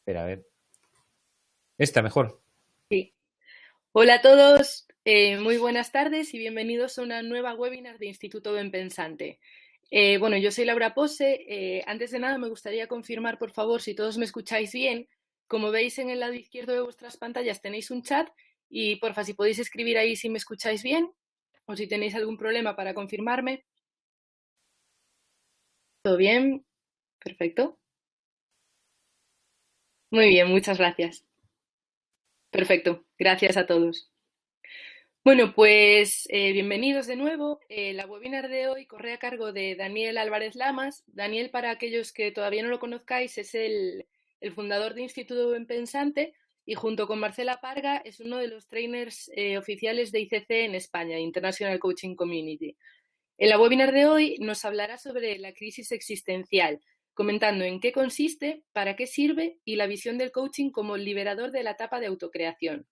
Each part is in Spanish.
Espera, a ver. Esta mejor. Sí. Hola a todos, muy buenas tardes y bienvenidos a una nueva webinar de Instituto Benpensante. Bueno, yo soy Laura Pose. Antes de nada me gustaría confirmar, por favor, si todos me escucháis bien. Como veis en el lado izquierdo de vuestras pantallas tenéis un chat y porfa, si podéis escribir ahí si me escucháis bien o si tenéis algún problema para confirmarme. ¿Todo bien? Perfecto. Muy bien, muchas gracias. Perfecto, gracias a todos. Bueno, pues bienvenidos de nuevo. La webinar de hoy corre a cargo de Daniel Álvarez Lamas. Daniel, para aquellos que todavía no lo conozcáis, es el fundador de Instituto Benpensante y junto con Marcela Parga es uno de los trainers oficiales de ICC en España, International Coaching Community. En la webinar de hoy nos hablará sobre la crisis existencial, comentando en qué consiste, para qué sirve y la visión del coaching como liberador de la etapa de autocreación.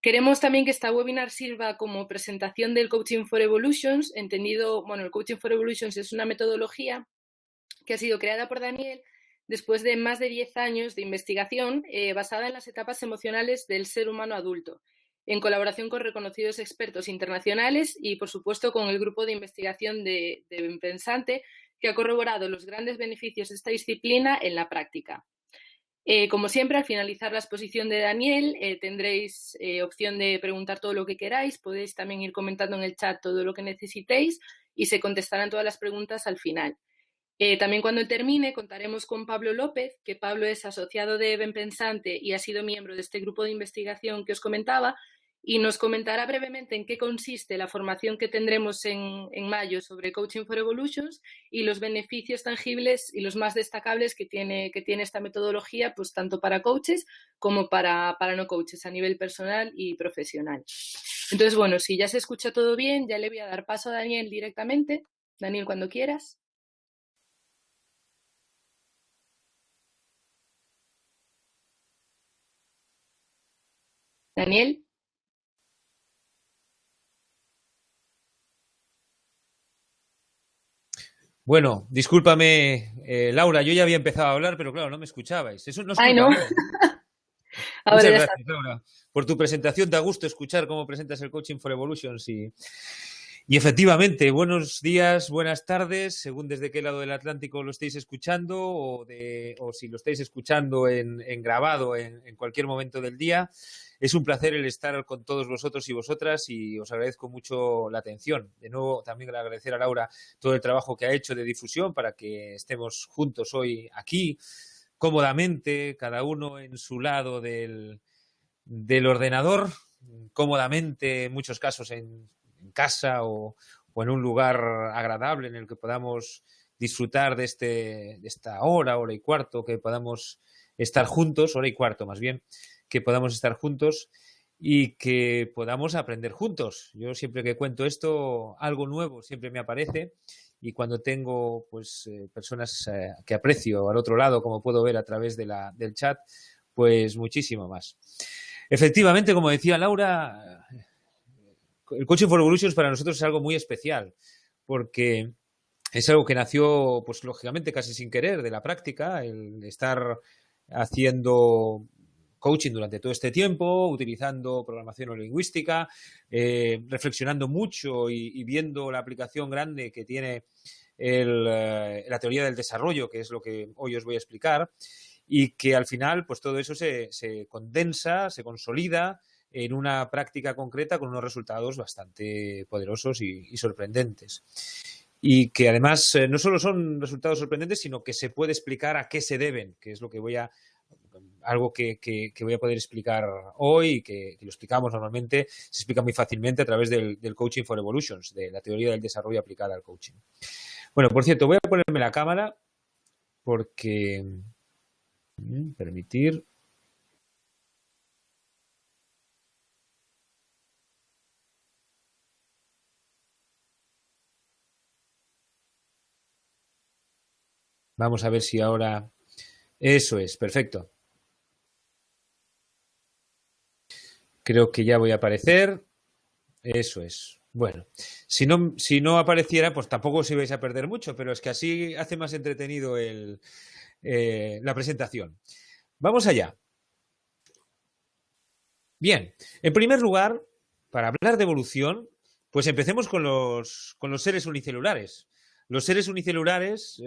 Queremos también que esta webinar sirva como presentación del Coaching for Evolutions, entendido, bueno, el Coaching for Evolutions es una metodología que ha sido creada por Daniel después de más de 10 años de investigación basada en las etapas emocionales del ser humano adulto, en colaboración con reconocidos expertos internacionales y, por supuesto, con el grupo de investigación de Benpensante, que ha corroborado los grandes beneficios de esta disciplina en la práctica. Como siempre, al finalizar la exposición de Daniel, tendréis opción de preguntar todo lo que queráis. Podéis también ir comentando en el chat todo lo que necesitéis y se contestarán todas las preguntas al final. También cuando termine contaremos con Pablo López, que Pablo es asociado de Benpensante y ha sido miembro de este grupo de investigación que os comentaba, y nos comentará brevemente en qué consiste la formación que tendremos en mayo sobre Coaching for Evolutions y los beneficios tangibles y los más destacables que tiene esta metodología, pues tanto para coaches como para no coaches a nivel personal y profesional. Entonces, bueno, si ya se escucha todo bien, ya le voy a dar paso a Daniel directamente. Daniel, cuando quieras. Daniel. Bueno, discúlpame, Laura, yo ya había empezado a hablar, pero claro, no me escuchabais. Eso no es Ay, culpa no. mía. Ahora Muchas ya está. gracias, Laura, por tu presentación. Da gusto escuchar cómo presentas el Coaching for Evolutions y efectivamente, buenos días, buenas tardes, según desde qué lado del Atlántico lo estéis escuchando o si lo estáis escuchando en grabado en cualquier momento del día. Es un placer el estar con todos vosotros y vosotras y os agradezco mucho la atención. De nuevo, también agradecer a Laura todo el trabajo que ha hecho de difusión para que estemos juntos hoy aquí, cómodamente, cada uno en su lado del ordenador, cómodamente, en muchos casos en casa o en un lugar agradable en el que podamos disfrutar de esta hora y cuarto, que podamos estar juntos, hora y cuarto más bien, que podamos estar juntos y que podamos aprender juntos. Yo siempre que cuento esto, algo nuevo siempre me aparece y cuando tengo pues personas que aprecio al otro lado, como puedo ver a través del chat, pues muchísimo más. Efectivamente, como decía Laura, el Coaching for Evolutions para nosotros es algo muy especial porque es algo que nació, pues lógicamente, casi sin querer de la práctica, el estar haciendo coaching durante todo este tiempo, utilizando programación neurolingüística, reflexionando mucho y viendo la aplicación grande que tiene la teoría del desarrollo, que es lo que hoy os voy a explicar, y que al final, pues todo eso se condensa, se consolida en una práctica concreta con unos resultados bastante poderosos y sorprendentes. Y que además no solo son resultados sorprendentes, sino que se puede explicar a qué se deben, que es lo que algo que voy a poder explicar hoy, que lo explicamos normalmente, se explica muy fácilmente a través del Coaching for Evolutions, de la teoría del desarrollo aplicada al coaching. Bueno, por cierto, voy a ponerme la cámara porque... permitir... Vamos a ver si ahora... Eso es, perfecto. Creo que ya voy a aparecer. Eso es. Bueno, si no apareciera, pues tampoco os ibais a perder mucho, pero es que así hace más entretenido la presentación. Vamos allá. Bien, en primer lugar, para hablar de evolución, pues empecemos con los seres unicelulares. Los seres unicelulares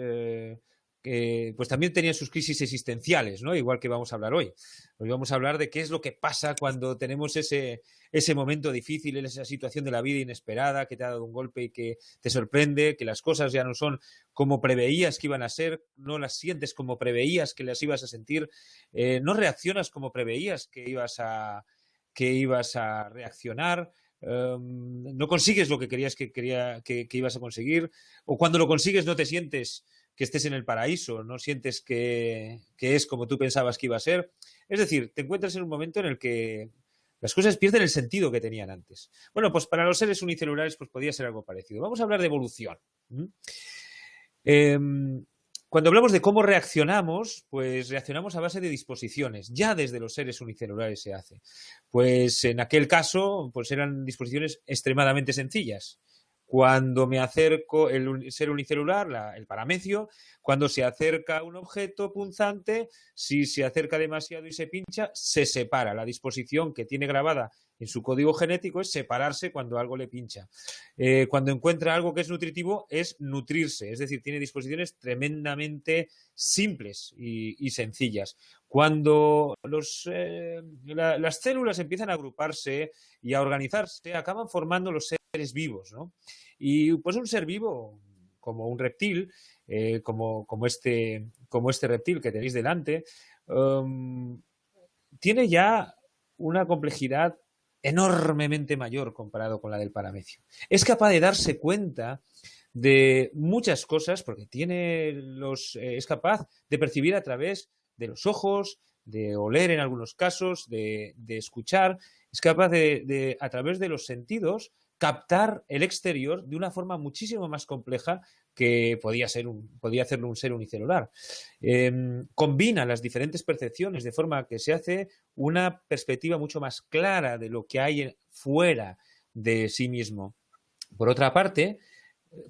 pues también tenían sus crisis existenciales, ¿no? Igual que vamos a hablar hoy. Hoy vamos a hablar de qué es lo que pasa cuando tenemos ese momento difícil, esa situación de la vida inesperada que te ha dado un golpe y que te sorprende, que las cosas ya no son como preveías que iban a ser, no las sientes como preveías que las ibas a sentir, no reaccionas como preveías que ibas a reaccionar, no consigues lo que querías que ibas a conseguir, o cuando lo consigues no te sientes que estés en el paraíso, no sientes que es como tú pensabas que iba a ser. Es decir, te encuentras en un momento en el que las cosas pierden el sentido que tenían antes. Bueno, pues para los seres unicelulares pues podría ser algo parecido. Vamos a hablar de evolución. Cuando hablamos de cómo reaccionamos, pues reaccionamos a base de disposiciones. Ya desde los seres unicelulares se hace. Pues en aquel caso, pues eran disposiciones extremadamente sencillas. Cuando me acerco, el ser unicelular, el paramecio, cuando se acerca un objeto punzante, si se acerca demasiado y se pincha, se separa. La disposición que tiene grabada en su código genético es separarse cuando algo le pincha. Cuando encuentra algo que es nutritivo, es nutrirse. Es decir, tiene disposiciones tremendamente simples y sencillas. Cuando las células empiezan a agruparse y a organizarse, acaban formando los seres vivos, ¿no? Y pues un ser vivo, como un reptil, como este reptil que tenéis delante, tiene ya una complejidad enormemente mayor comparado con la del paramecio. Es capaz de darse cuenta de muchas cosas porque es capaz de percibir a través de los ojos, de oler en algunos casos, de escuchar. Es capaz de, a través de los sentidos, captar el exterior de una forma muchísimo más compleja que podía hacerlo un ser unicelular. Combina las diferentes percepciones de forma que se hace una perspectiva mucho más clara de lo que hay fuera de sí mismo. Por otra parte,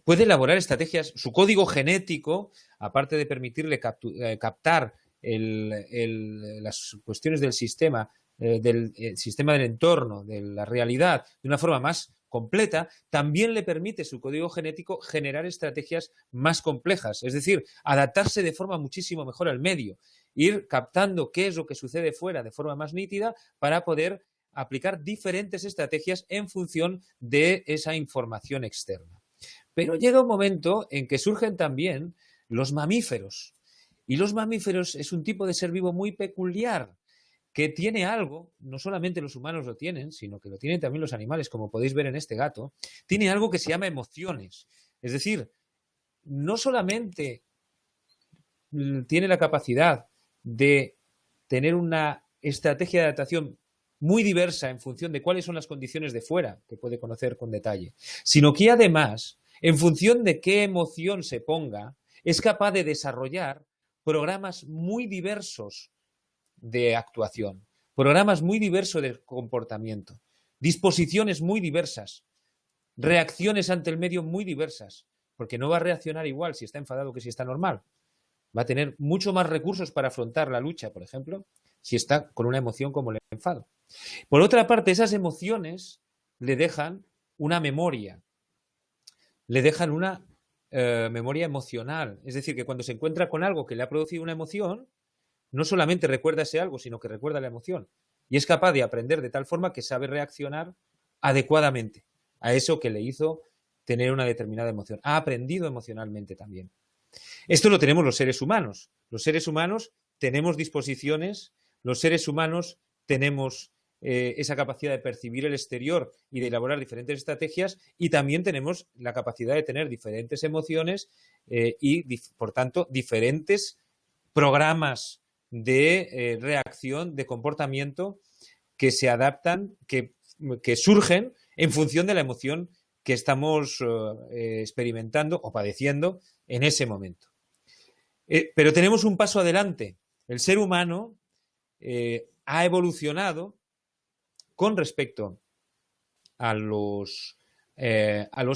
puede elaborar estrategias, su código genético, aparte de permitirle captar las cuestiones del sistema, del sistema del entorno, de la realidad, de una forma más completa, también le permite su código genético generar estrategias más complejas, es decir, adaptarse de forma muchísimo mejor al medio, ir captando qué es lo que sucede fuera de forma más nítida para poder aplicar diferentes estrategias en función de esa información externa. Pero llega un momento en que surgen también los mamíferos. Y los mamíferos es un tipo de ser vivo muy peculiar, que tiene algo, no solamente los humanos lo tienen, sino que lo tienen también los animales, como podéis ver en este gato, tiene algo que se llama emociones. Es decir, no solamente tiene la capacidad de tener una estrategia de adaptación muy diversa en función de cuáles son las condiciones de fuera, que puede conocer con detalle, sino que además, en función de qué emoción se ponga, es capaz de desarrollar programas muy diversos de actuación, programas muy diversos de comportamiento, disposiciones muy diversas, reacciones ante el medio muy diversas, porque no va a reaccionar igual si está enfadado que si está normal. Va a tener mucho más recursos para afrontar la lucha, por ejemplo, si está con una emoción como el enfado. Por otra parte, esas emociones le dejan una memoria, le dejan una memoria emocional. Es decir, que cuando se encuentra con algo que le ha producido una emoción, no solamente recuerda ese algo, sino que recuerda la emoción. Y es capaz de aprender de tal forma que sabe reaccionar adecuadamente a eso que le hizo tener una determinada emoción. Ha aprendido emocionalmente también. Esto lo tenemos los seres humanos. Los seres humanos tenemos disposiciones, los seres humanos tenemos esa capacidad de percibir el exterior y de elaborar diferentes estrategias, y también tenemos la capacidad de tener diferentes emociones y, por tanto, diferentes programas de reacción, de comportamiento que se adaptan, que surgen en función de la emoción que estamos experimentando o padeciendo en ese momento. Pero tenemos un paso adelante. El ser humano ha evolucionado con respecto a los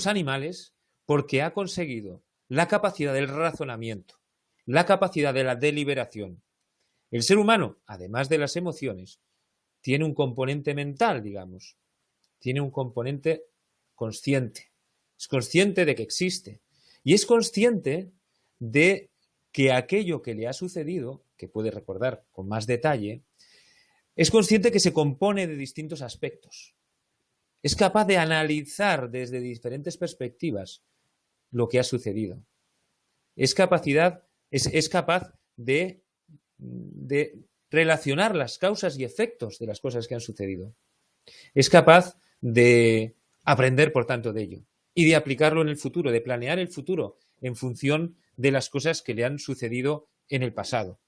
animales porque ha conseguido la capacidad del razonamiento, la capacidad de la deliberación, El ser humano, además de las emociones, tiene un componente mental, digamos, tiene un componente consciente. Es consciente de que existe y es consciente de que aquello que le ha sucedido, que puede recordar con más detalle, es consciente que se compone de distintos aspectos. Es capaz de analizar desde diferentes perspectivas lo que ha sucedido. Es capaz de relacionar las causas y efectos de las cosas que han sucedido. Es capaz de aprender, por tanto, de ello y de aplicarlo en el futuro, de planear el futuro en función de las cosas que le han sucedido en el pasado.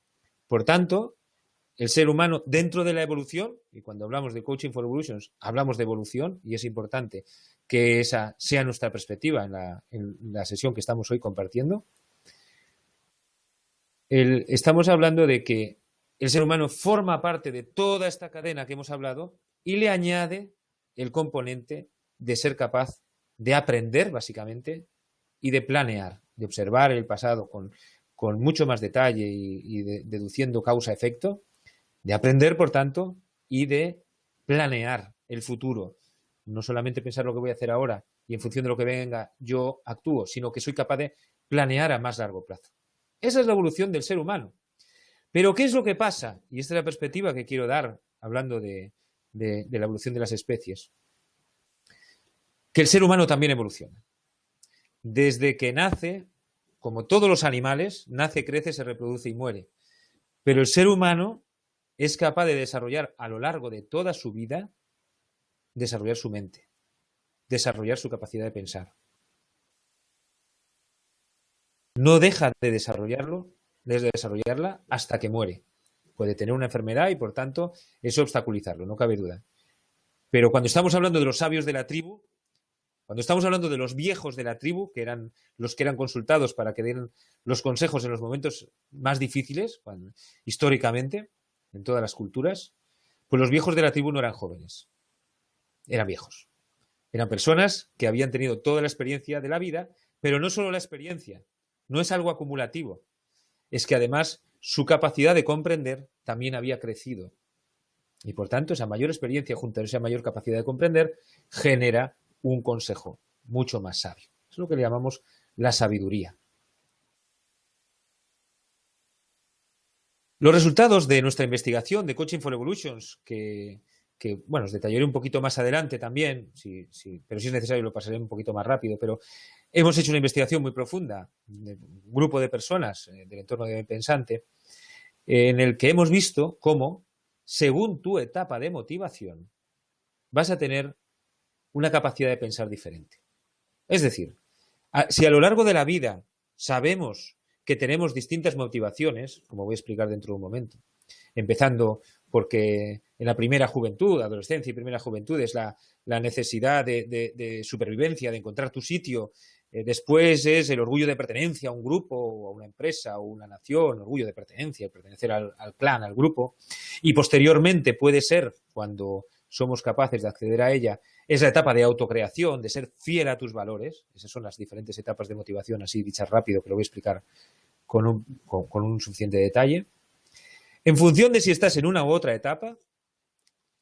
Por tanto, el ser humano dentro de la evolución, y cuando hablamos de Coaching for Evolutions, hablamos de evolución y es importante que esa sea nuestra perspectiva en la sesión que estamos hoy compartiendo. Estamos hablando de que el ser humano forma parte de toda esta cadena que hemos hablado y le añade el componente de ser capaz de aprender, básicamente, y de planear, de observar el pasado con mucho más detalle y deduciendo causa-efecto, de aprender, por tanto, y de planear el futuro. No solamente pensar lo que voy a hacer ahora y en función de lo que venga yo actúo, sino que soy capaz de planear a más largo plazo. Esa es la evolución del ser humano. Pero ¿qué es lo que pasa? Y esta es la perspectiva que quiero dar hablando de la evolución de las especies. Que el ser humano también evoluciona. Desde que nace, como todos los animales, nace, crece, se reproduce y muere. Pero el ser humano es capaz de desarrollar a lo largo de toda su vida, desarrollar su mente, desarrollar su capacidad de pensar. No deja de desarrollarla hasta que muere. Puede tener una enfermedad y, por tanto, eso obstaculizarlo, no cabe duda. Pero cuando estamos hablando de los sabios de la tribu, cuando estamos hablando de los viejos de la tribu, que eran los que eran consultados para que den los consejos en los momentos más difíciles, históricamente, en todas las culturas, pues los viejos de la tribu no eran jóvenes, eran viejos. Eran personas que habían tenido toda la experiencia de la vida, pero no solo la experiencia, no es algo acumulativo, es que además su capacidad de comprender también había crecido. Y por tanto, esa mayor experiencia junto a esa mayor capacidad de comprender genera un consejo mucho más sabio. Es lo que le llamamos la sabiduría. Los resultados de nuestra investigación de Coaching for Evolutions, que bueno, os detallaré un poquito más adelante también, pero si es necesario lo pasaré un poquito más rápido, pero hemos hecho una investigación muy profunda de un grupo de personas del entorno de Pensante, en el que hemos visto cómo, según tu etapa de motivación, vas a tener una capacidad de pensar diferente. Es decir, si a lo largo de la vida sabemos que tenemos distintas motivaciones, como voy a explicar dentro de un momento, empezando porque en la primera juventud, adolescencia y primera juventud es la necesidad de supervivencia, de encontrar tu sitio. Después es el orgullo de pertenencia a un grupo, o a una empresa, o una nación, orgullo de pertenencia, pertenecer al clan, al grupo. Y posteriormente puede ser, cuando somos capaces de acceder a ella, es la etapa de autocreación, de ser fiel a tus valores. Esas son las diferentes etapas de motivación, así dichas rápido, que lo voy a explicar con un suficiente detalle. En función de si estás en una u otra etapa,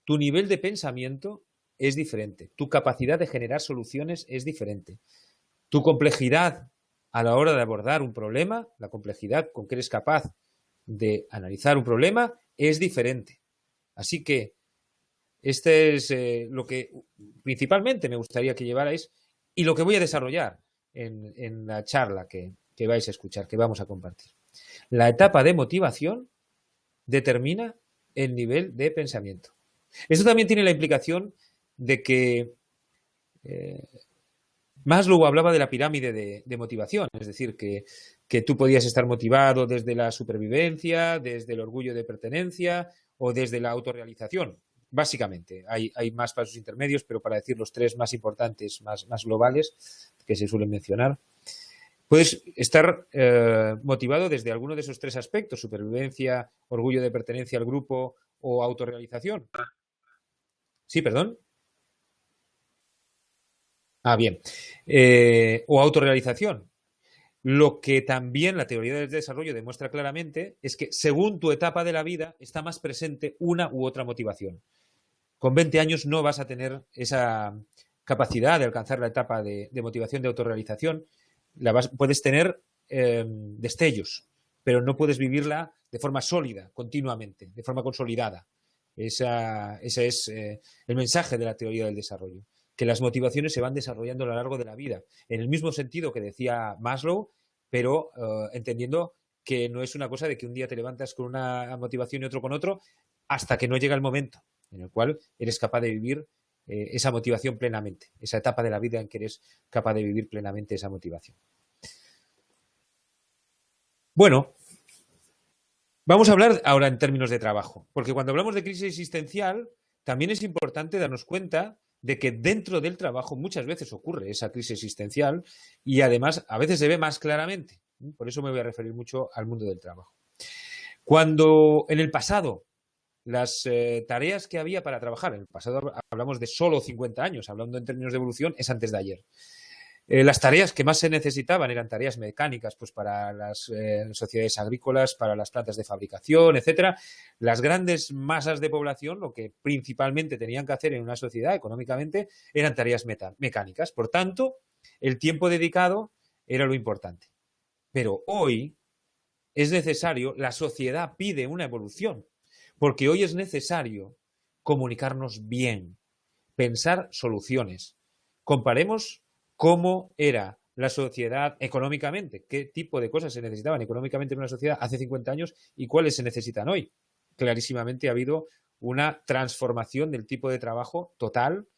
tu nivel de pensamiento es diferente, tu capacidad de generar soluciones es diferente, tu complejidad a la hora de abordar un problema, la complejidad con que eres capaz de analizar un problema es diferente. Así que este es lo que principalmente me gustaría que llevarais y lo que voy a desarrollar en la charla que vais a escuchar, que vamos a compartir. La etapa de motivación determina el nivel de pensamiento. Esto también tiene la implicación de que Maslow hablaba de la pirámide de motivación, es decir, que tú podías estar motivado desde la supervivencia, desde el orgullo de pertenencia o desde la autorrealización. Básicamente, hay más pasos intermedios, pero para decir los tres más importantes, más globales, que se suelen mencionar, puedes estar motivado desde alguno de esos tres aspectos, supervivencia, orgullo de pertenencia al grupo o autorrealización. Sí, perdón. Bien. O autorrealización. Lo que también la teoría del desarrollo demuestra claramente es que según tu etapa de la vida está más presente una u otra motivación. Con 20 años no vas a tener esa capacidad de alcanzar la etapa de motivación de autorrealización. Puedes tener destellos, pero no puedes vivirla de forma sólida, continuamente, de forma consolidada. Ese es el mensaje de la teoría del desarrollo, que las motivaciones se van desarrollando a lo largo de la vida, en el mismo sentido que decía Maslow, pero entendiendo que no es una cosa de que un día te levantas con una motivación y otro con otro, hasta que no llega el momento en el cual eres capaz de vivir esa motivación plenamente, esa etapa de la vida en que eres capaz de vivir plenamente esa motivación. Bueno, vamos a hablar ahora en términos de trabajo, porque cuando hablamos de crisis existencial, también es importante darnos cuenta de que dentro del trabajo muchas veces ocurre esa crisis existencial y además a veces se ve más claramente. Por eso me voy a referir mucho al mundo del trabajo. Cuando en el pasado las tareas que había para trabajar, en el pasado hablamos de solo 50 años, hablando en términos de evolución, es antes de ayer. Las tareas que más se necesitaban eran tareas mecánicas, pues para las sociedades agrícolas, para las plantas de fabricación, etcétera. Las grandes masas de población, lo que principalmente tenían que hacer en una sociedad económicamente, eran tareas mecánicas. Por tanto, el tiempo dedicado era lo importante. Pero hoy es necesario, la sociedad pide una evolución, porque hoy es necesario comunicarnos bien, pensar soluciones. Comparemos cómo era la sociedad económicamente, qué tipo de cosas se necesitaban económicamente en una sociedad hace 50 años y cuáles se necesitan hoy. Clarísimamente ha habido una transformación del tipo de trabajo total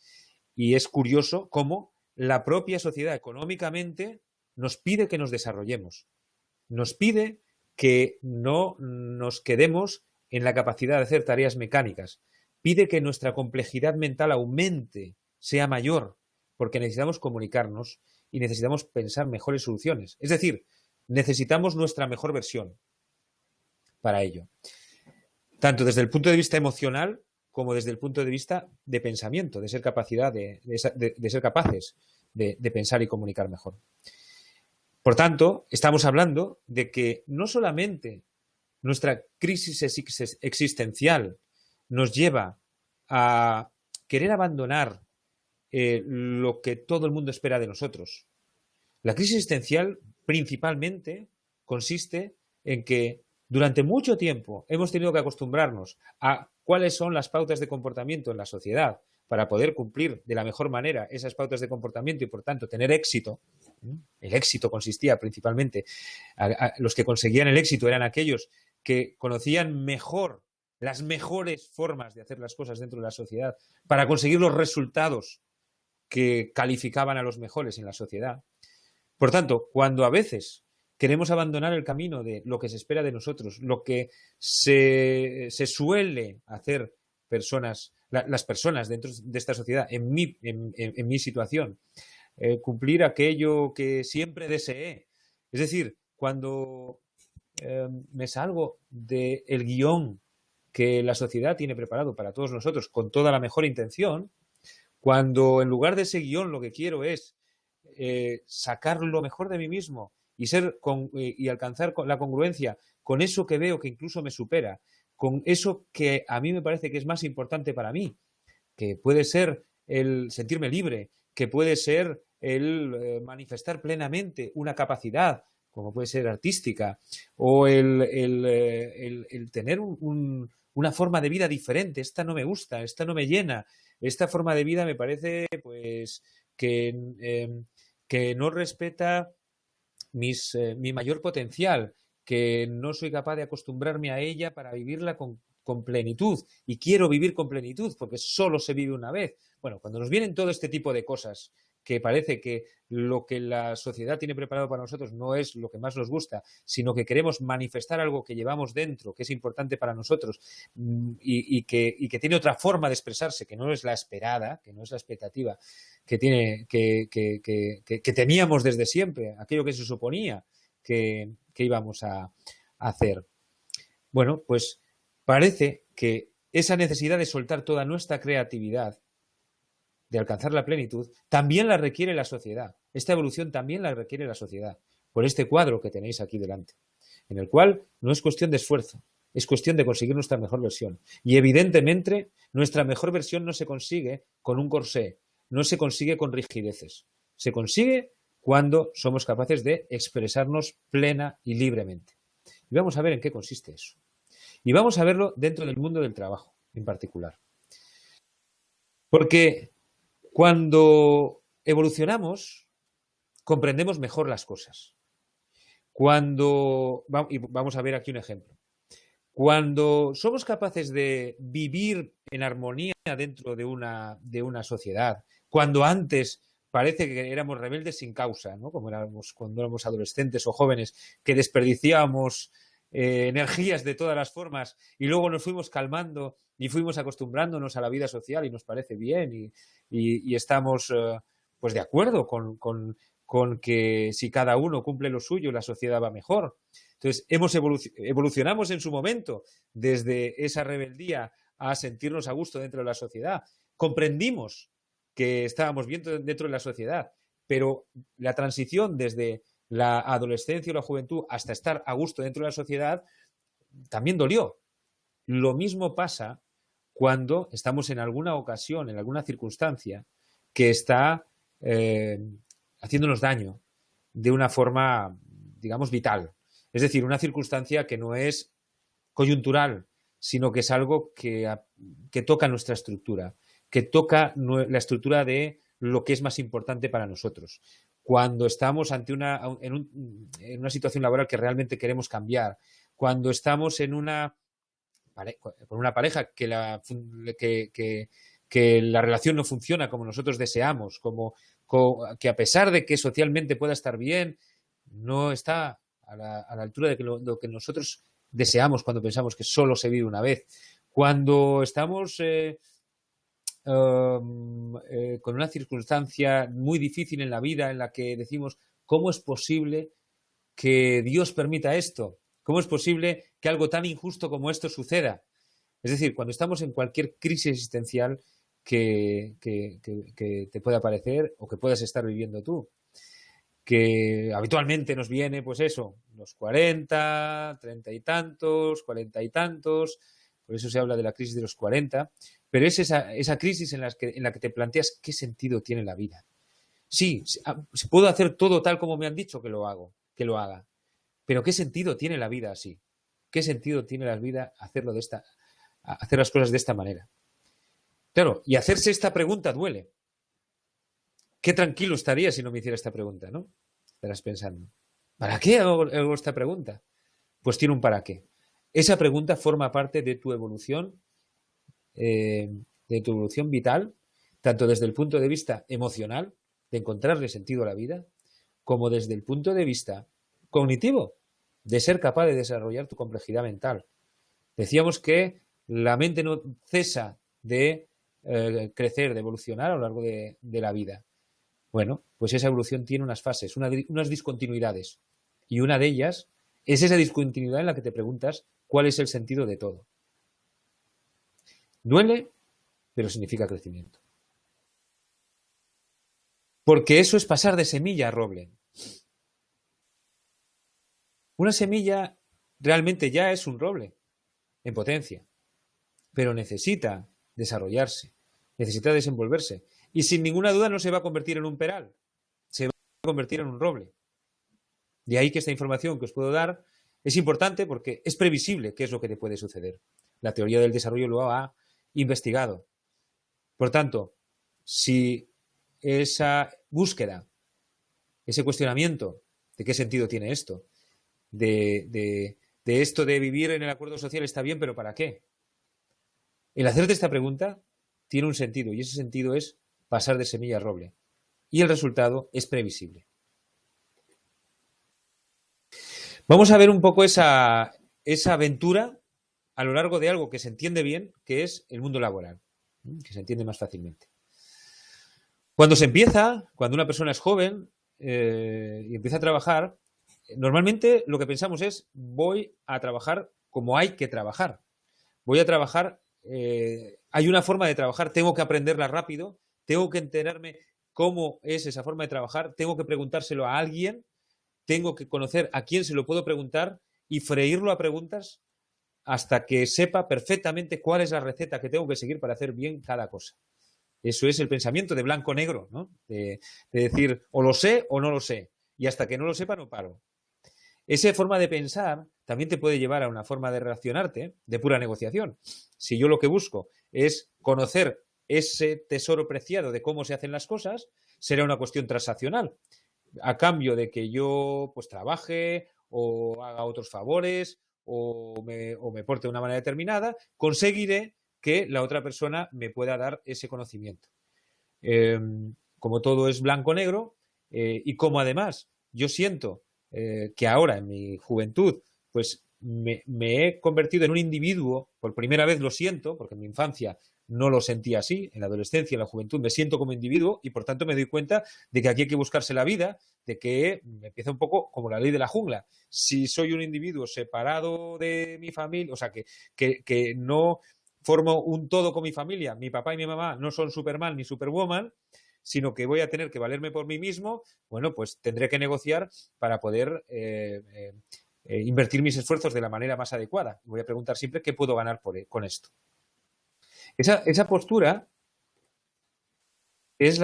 y es curioso cómo la propia sociedad económicamente nos pide que nos desarrollemos, nos pide que no nos quedemos en la capacidad de hacer tareas mecánicas, pide que nuestra complejidad mental aumente, sea mayor, porque necesitamos comunicarnos y necesitamos pensar mejores soluciones. Es decir, necesitamos nuestra mejor versión para ello. Tanto desde el punto de vista emocional como desde el punto de vista de pensamiento, de ser ser capaces de pensar y comunicar mejor. Por tanto, estamos hablando de que no solamente nuestra crisis existencial nos lleva a querer abandonar lo que todo el mundo espera de nosotros. La crisis existencial principalmente consiste en que durante mucho tiempo hemos tenido que acostumbrarnos a cuáles son las pautas de comportamiento en la sociedad para poder cumplir de la mejor manera esas pautas de comportamiento y, por tanto, tener éxito. El éxito consistía principalmente, los que conseguían el éxito eran aquellos que conocían mejor las mejores formas de hacer las cosas dentro de la sociedad para conseguir los resultados que calificaban a los mejores en la sociedad. Por tanto, cuando a veces queremos abandonar el camino de lo que se espera de nosotros, lo que se suele hacer las personas dentro de esta sociedad, en mi situación, cumplir aquello que siempre deseé. Es decir, cuando me salgo del guión que la sociedad tiene preparado para todos nosotros con toda la mejor intención, cuando en lugar de ese guión lo que quiero es sacar lo mejor de mí mismo y alcanzar la congruencia con eso que veo que incluso me supera, con eso que a mí me parece que es más importante para mí, que puede ser el sentirme libre, que puede ser el manifestar plenamente una capacidad, como puede ser artística, o el tener una forma de vida diferente. Esta no me gusta, esta no me llena, esta forma de vida me parece pues que no respeta mi mayor potencial, que no soy capaz de acostumbrarme a ella para vivirla con plenitud, y quiero vivir con plenitud porque solo se vive una vez. Bueno, cuando nos vienen todo este tipo de cosas que parece que lo que la sociedad tiene preparado para nosotros no es lo que más nos gusta, sino que queremos manifestar algo que llevamos dentro, que es importante para nosotros y que tiene otra forma de expresarse, que no es la esperada, que no es la expectativa que teníamos desde siempre, aquello que se suponía que íbamos a hacer. Bueno, pues parece que esa necesidad de soltar toda nuestra creatividad, de alcanzar la plenitud, también la requiere la sociedad. Esta evolución también la requiere la sociedad. por este cuadro que tenéis aquí delante, en el cual no es cuestión de esfuerzo, es cuestión de conseguir nuestra mejor versión. Y evidentemente nuestra mejor versión no se consigue con un corsé, no se consigue con rigideces, se consigue cuando somos capaces de expresarnos plena y libremente. Y vamos a ver en qué consiste eso. Y vamos a verlo dentro del mundo del trabajo, en particular. Porque cuando evolucionamos, comprendemos mejor las cosas. Y vamos a ver aquí un ejemplo. Cuando somos capaces de vivir en armonía dentro de una sociedad, cuando antes parece que éramos rebeldes sin causa, ¿no? Como cuando éramos adolescentes o jóvenes, que desperdiciábamos energías de todas las formas y luego nos fuimos calmando y fuimos acostumbrándonos a la vida social y nos parece bien y estamos pues de acuerdo con que si cada uno cumple lo suyo, la sociedad va mejor. Entonces, evolucionamos en su momento desde esa rebeldía a sentirnos a gusto dentro de la sociedad. Comprendimos que estábamos bien dentro de la sociedad, pero la transición desde la adolescencia o la juventud hasta estar a gusto dentro de la sociedad también dolió. Lo mismo pasa cuando estamos en alguna ocasión, en alguna circunstancia que está haciéndonos daño de una forma, digamos, vital. Es decir, una circunstancia que no es coyuntural, sino que es algo que toca nuestra estructura, que toca la estructura de lo que es más importante para nosotros. Cuando estamos en una situación laboral que realmente queremos cambiar, cuando estamos con una pareja que la relación no funciona como nosotros deseamos, que a pesar de que socialmente pueda estar bien, no está a la altura de lo que nosotros deseamos cuando pensamos que solo se vive una vez. Cuando estamos con una circunstancia muy difícil en la vida en la que decimos, ¿cómo es posible que Dios permita esto? ¿Cómo es posible que algo tan injusto como esto suceda? Es decir, cuando estamos en cualquier crisis existencial que te pueda parecer o que puedas estar viviendo tú, que habitualmente nos viene, pues eso, los 40, 30 y tantos, 40 y tantos, por eso se habla de la crisis de los 40, pero es esa crisis en la que te planteas qué sentido tiene la vida. Sí, puedo hacer todo tal como me han dicho que lo haga, pero ¿qué sentido tiene la vida así? ¿Qué sentido tiene la vida hacer las cosas de esta manera? Claro, y hacerse esta pregunta duele. Qué tranquilo estaría si no me hiciera esta pregunta, ¿no? Estarás pensando, ¿para qué hago esta pregunta? Pues tiene un para qué. Esa pregunta forma parte de tu evolución vital, tanto desde el punto de vista emocional, de encontrarle sentido a la vida, como desde el punto de vista cognitivo, de ser capaz de desarrollar tu complejidad mental. Decíamos que la mente no cesa de crecer, de evolucionar a lo largo de la vida. Bueno, pues esa evolución tiene unas fases, unas discontinuidades. Y una de ellas es esa discontinuidad en la que te preguntas cuál es el sentido de todo. Duele, pero significa crecimiento. Porque eso es pasar de semilla a roble. Una semilla realmente ya es un roble en potencia, pero necesita desarrollarse, necesita desenvolverse. Y sin ninguna duda no se va a convertir en un peral, se va a convertir en un roble. De ahí que esta información que os puedo dar es importante porque es previsible qué es lo que te puede suceder. La teoría del desarrollo lo ha investigado. Por tanto, si esa búsqueda, ese cuestionamiento de qué sentido tiene esto, de esto de vivir en el acuerdo social está bien, pero ¿para qué? El hacerte esta pregunta tiene un sentido y ese sentido es pasar de semilla a roble. Y el resultado es previsible. Vamos a ver un poco esa aventura a lo largo de algo que se entiende bien, que es el mundo laboral, que se entiende más fácilmente. Cuando una persona es joven y empieza a trabajar, normalmente lo que pensamos es voy a trabajar como hay que trabajar. Voy a trabajar, hay una forma de trabajar, tengo que aprenderla rápido, tengo que enterarme cómo es esa forma de trabajar, tengo que preguntárselo a alguien tengo que conocer a quién se lo puedo preguntar y freírlo a preguntas hasta que sepa perfectamente cuál es la receta que tengo que seguir para hacer bien cada cosa. Eso es el pensamiento de blanco-negro, ¿no? De decir, o lo sé o no lo sé. Y hasta que no lo sepa, no paro. Esa forma de pensar también te puede llevar a una forma de relacionarte de pura negociación. Si yo lo que busco es conocer ese tesoro preciado de cómo se hacen las cosas, será una cuestión transaccional. A cambio de que yo pues trabaje o haga otros favores o me porte de una manera determinada, conseguiré que la otra persona me pueda dar ese conocimiento. Como todo es blanco-negro y como además yo siento que ahora en mi juventud pues me he convertido en un individuo, por primera vez lo siento, porque en mi infancia no lo sentía así, en la adolescencia, en la juventud me siento como individuo y por tanto me doy cuenta de que aquí hay que buscarse la vida, de que me empieza un poco como la ley de la jungla. Si soy un individuo separado de mi familia, o sea, que no formo un todo con mi familia, mi papá y mi mamá no son Superman ni Superwoman, sino que voy a tener que valerme por mí mismo, bueno, pues tendré que negociar para poder invertir mis esfuerzos de la manera más adecuada. Voy a preguntar siempre qué puedo ganar con esto. Esa postura es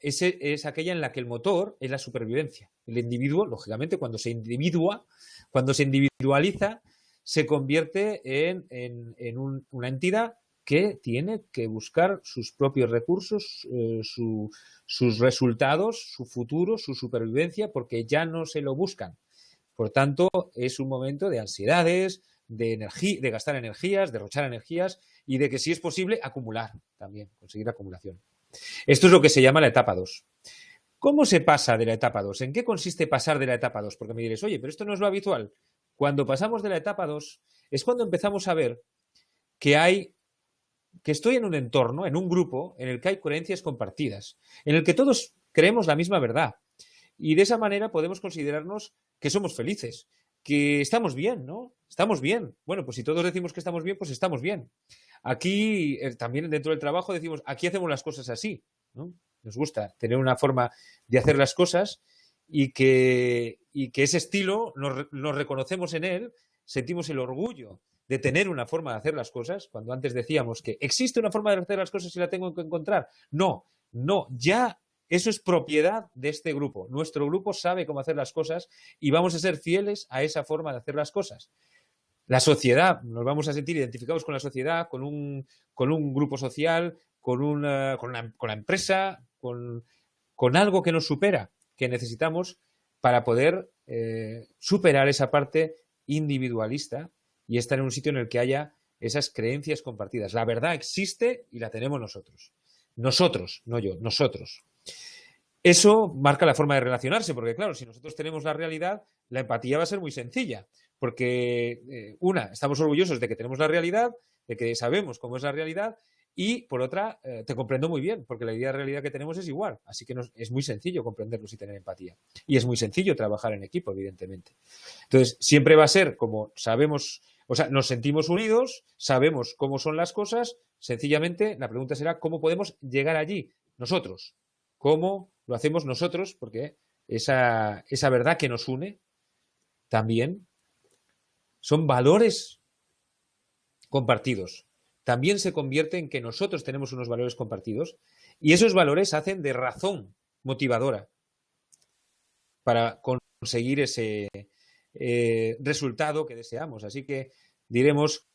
es aquella en la que el motor es la supervivencia. El individuo, lógicamente, cuando se individualiza, se convierte en una entidad que tiene que buscar sus propios recursos, sus resultados, su futuro, su supervivencia, porque ya no se lo buscan. Por tanto, es un momento de ansiedades, de gastar energías, derrochar energías y de que, si es posible, acumular también, conseguir acumulación. Esto es lo que se llama la etapa 2. ¿Cómo se pasa de la etapa 2? ¿En qué consiste pasar de la etapa 2? Porque me diréis, oye, pero esto no es lo habitual. Cuando pasamos de la etapa 2 es cuando empezamos a ver que estoy en un entorno, en un grupo, en el que hay creencias compartidas, en el que todos creemos la misma verdad. Y de esa manera podemos considerarnos que somos felices, que estamos bien, ¿no? Estamos bien. Bueno, pues si todos decimos que estamos bien, pues estamos bien. Aquí, también dentro del trabajo, decimos, aquí hacemos las cosas así, ¿no? Nos gusta tener una forma de hacer las cosas y que ese estilo nos reconocemos en él, sentimos el orgullo de tener una forma de hacer las cosas, cuando antes decíamos que existe una forma de hacer las cosas y la tengo que encontrar. No, ya eso es propiedad de este grupo. Nuestro grupo sabe cómo hacer las cosas y vamos a ser fieles a esa forma de hacer las cosas. La sociedad, nos vamos a sentir identificados con la sociedad, con un grupo social, con la empresa, con algo que nos supera, que necesitamos para poder superar esa parte individualista y estar en un sitio en el que haya esas creencias compartidas. La verdad existe y la tenemos nosotros. Nosotros, no yo, nosotros. Eso marca la forma de relacionarse, porque claro, si nosotros tenemos la realidad, la empatía va a ser muy sencilla, porque estamos orgullosos de que tenemos la realidad, de que sabemos cómo es la realidad, y por otra, te comprendo muy bien, porque la idea de realidad que tenemos es igual, así que es muy sencillo comprenderlos y tener empatía. Y es muy sencillo trabajar en equipo, evidentemente. Entonces, siempre va a ser como sabemos, o sea, nos sentimos unidos, sabemos cómo son las cosas, sencillamente la pregunta será cómo podemos llegar allí nosotros, cómo lo hacemos nosotros, porque esa verdad que nos une también son valores compartidos. También se convierte en que nosotros tenemos unos valores compartidos y esos valores hacen de razón motivadora para conseguir ese resultado que deseamos. Así que diremos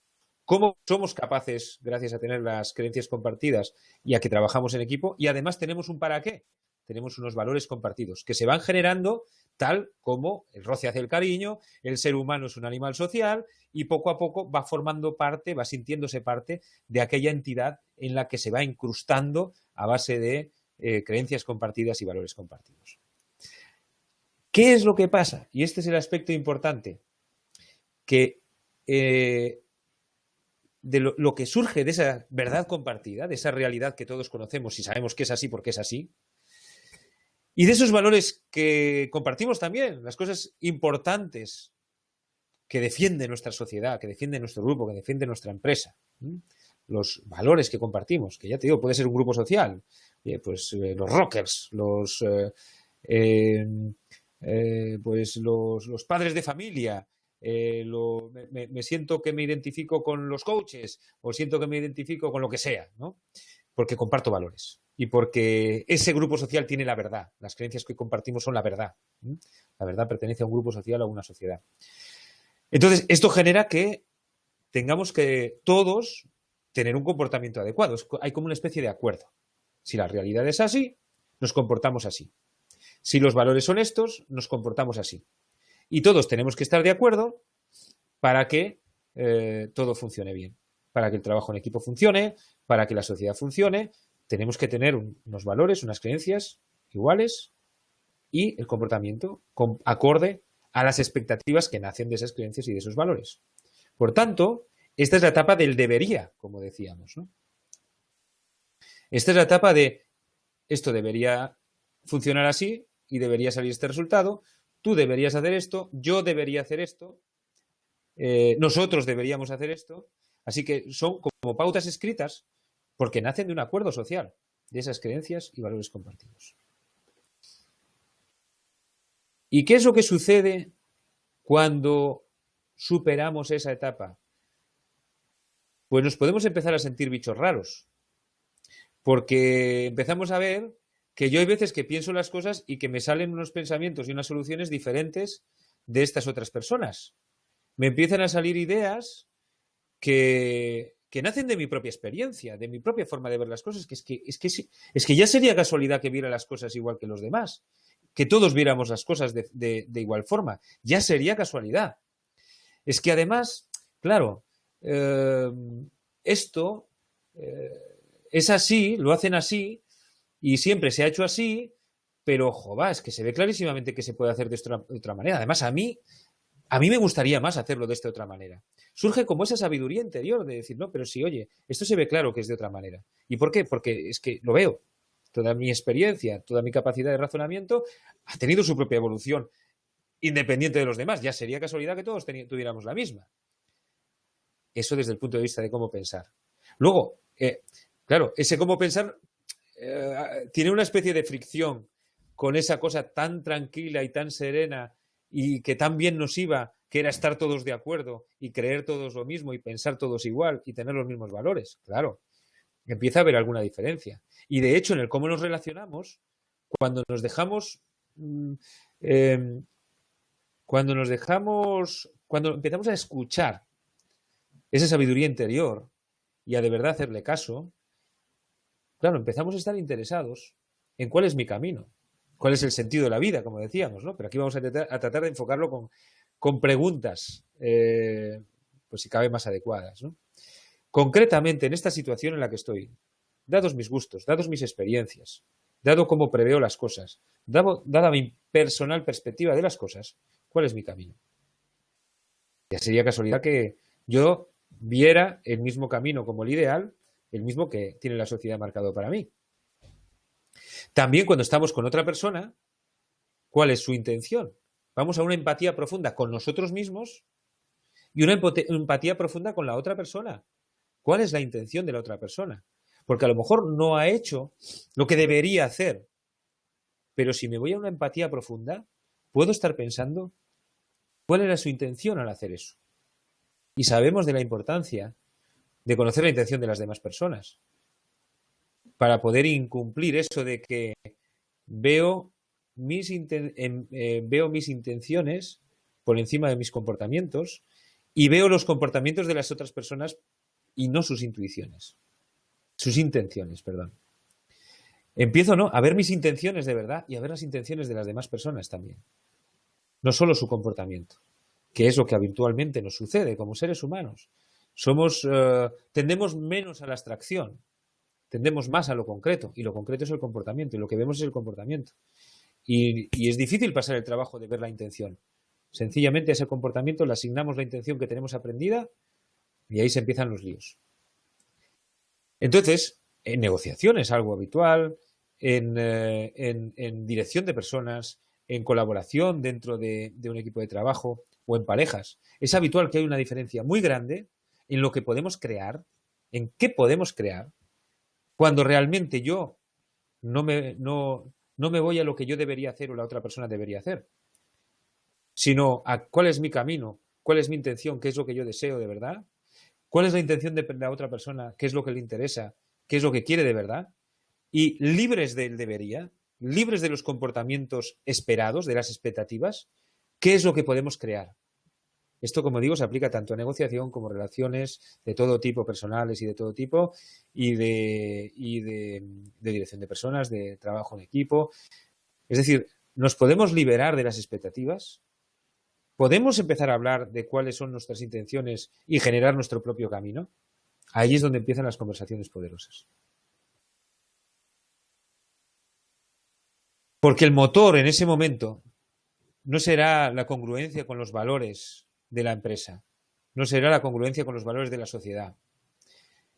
cómo somos capaces, gracias a tener las creencias compartidas y a que trabajamos en equipo, y además tenemos un para qué. Tenemos unos valores compartidos que se van generando tal como el roce hacia el cariño, el ser humano es un animal social y poco a poco va formando parte, va sintiéndose parte de aquella entidad en la que se va incrustando a base de creencias compartidas y valores compartidos. ¿Qué es lo que pasa? Y este es el aspecto importante, que de lo que surge de esa verdad compartida, de esa realidad que todos conocemos y sabemos que es así porque es así, y de esos valores que compartimos también, las cosas importantes que defiende nuestra sociedad, que defiende nuestro grupo, que defiende nuestra empresa. Los valores que compartimos, que ya te digo, puede ser un grupo social, pues los rockers, pues los padres de familia, me siento que me identifico con los coaches o siento que me identifico con lo que sea, ¿no? Porque comparto valores y porque ese grupo social tiene la verdad. Las creencias que compartimos son la verdad. La verdad pertenece a un grupo social o a una sociedad. Entonces, esto genera que tengamos que todos tener un comportamiento adecuado. Hay como una especie de acuerdo. Si la realidad es así, nos comportamos así. Si los valores son estos, nos comportamos así. Y todos tenemos que estar de acuerdo para que todo funcione bien. Para que el trabajo en equipo funcione, para que la sociedad funcione, tenemos que tener unos valores, unas creencias iguales y el comportamiento acorde a las expectativas que nacen de esas creencias y de esos valores. Por tanto, esta es la etapa del debería, como decíamos, ¿no? Esta es la etapa de esto debería funcionar así y debería salir este resultado, tú deberías hacer esto, yo debería hacer esto, nosotros deberíamos hacer esto. Así que son como pautas escritas porque nacen de un acuerdo social de esas creencias y valores compartidos. ¿Y qué es lo que sucede cuando superamos esa etapa? Pues nos podemos empezar a sentir bichos raros, porque empezamos a ver que yo hay veces que pienso las cosas y que me salen unos pensamientos y unas soluciones diferentes de estas otras personas. Me empiezan a salir ideas que nacen de mi propia experiencia, de mi propia forma de ver las cosas, es que ya sería casualidad que viera las cosas igual que los demás, que todos viéramos las cosas de igual forma, ya sería casualidad. Es que además, claro, esto es así, lo hacen así y siempre se ha hecho así, pero joder, es que se ve clarísimamente que se puede hacer de otra manera. Además, a mí me gustaría más hacerlo de esta otra manera. Surge como esa sabiduría interior de decir, no, pero sí, oye, esto se ve claro que es de otra manera. ¿Y por qué? Porque es que lo veo. Toda mi experiencia, toda mi capacidad de razonamiento ha tenido su propia evolución independiente de los demás. Ya sería casualidad que todos tuviéramos la misma. Eso desde el punto de vista de cómo pensar. Luego, claro, ese cómo pensar tiene una especie de fricción con esa cosa tan tranquila y tan serena y que tan bien nos iba, que era estar todos de acuerdo y creer todos lo mismo y pensar todos igual y tener los mismos valores. Claro, empieza a haber alguna diferencia. Y de hecho, en el cómo nos relacionamos, cuando nos dejamos, cuando empezamos a escuchar esa sabiduría interior y a de verdad hacerle caso, claro, empezamos a estar interesados en cuál es mi camino, cuál es el sentido de la vida, como decíamos, ¿no? Pero aquí vamos a tratar de enfocarlo con preguntas, pues si cabe más adecuadas, ¿no? Concretamente, en esta situación en la que estoy, dados mis gustos, dados mis experiencias, dado cómo preveo las cosas, dada mi personal perspectiva de las cosas, ¿cuál es mi camino? Ya sería casualidad que yo viera el mismo camino como el ideal, el mismo que tiene la sociedad marcado para mí. También cuando estamos con otra persona, ¿cuál es su intención? Vamos a una empatía profunda con nosotros mismos y una empatía profunda con la otra persona. ¿Cuál es la intención de la otra persona? Porque a lo mejor no ha hecho lo que debería hacer, pero si me voy a una empatía profunda, puedo estar pensando cuál era su intención al hacer eso. Y sabemos de la importancia de conocer la intención de las demás personas para poder incumplir eso de que veo mis intenciones por encima de mis comportamientos y veo los comportamientos de las otras personas y no sus intenciones, perdón. Empiezo, ¿no?, a ver mis intenciones de verdad y a ver las intenciones de las demás personas también. No solo su comportamiento, que es lo que habitualmente nos sucede como seres humanos. Tendemos menos a la abstracción, tendemos más a lo concreto, y lo concreto es el comportamiento, y lo que vemos es el comportamiento. Y es difícil pasar el trabajo de ver la intención. Sencillamente a ese comportamiento le asignamos la intención que tenemos aprendida y ahí se empiezan los líos. Entonces, en negociación es algo habitual, en dirección de personas, en colaboración dentro de un equipo de trabajo o en parejas, es habitual que haya una diferencia muy grande en lo que podemos crear, en qué podemos crear, cuando realmente yo no me voy a lo que yo debería hacer o la otra persona debería hacer. sino a cuál es mi camino, cuál es mi intención, qué es lo que yo deseo de verdad, cuál es la intención de la otra persona, qué es lo que le interesa, qué es lo que quiere de verdad, y libres del debería, libres de los comportamientos esperados, de las expectativas, qué es lo que podemos crear. Esto, como digo, se aplica tanto a negociación como a relaciones de todo tipo, personales y de todo tipo, y de dirección de personas, de trabajo en equipo. Es decir, nos podemos liberar de las expectativas, podemos empezar a hablar de cuáles son nuestras intenciones y generar nuestro propio camino. Ahí es donde empiezan las conversaciones poderosas. Porque el motor en ese momento no será la congruencia con los valores de la empresa, no será la congruencia con los valores de la sociedad,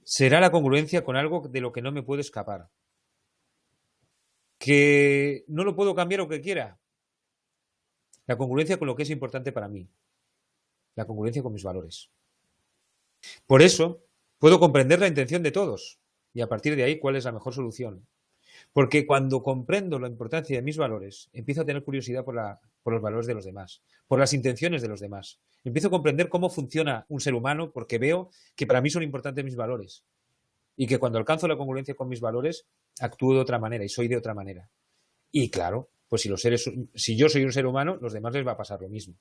será la congruencia con algo de lo que no me puedo escapar, que no lo puedo cambiar aunque quiera, la congruencia con lo que es importante para mí, la congruencia con mis valores. Por eso puedo comprender la intención de todos y a partir de ahí cuál es la mejor solución. Porque cuando comprendo la importancia de mis valores, empiezo a tener curiosidad por los valores de los demás, por las intenciones de los demás. Empiezo a comprender cómo funciona un ser humano porque veo que para mí son importantes mis valores y que cuando alcanzo la congruencia con mis valores, actúo de otra manera y soy de otra manera. Y claro, pues si yo soy un ser humano, los demás les va a pasar lo mismo.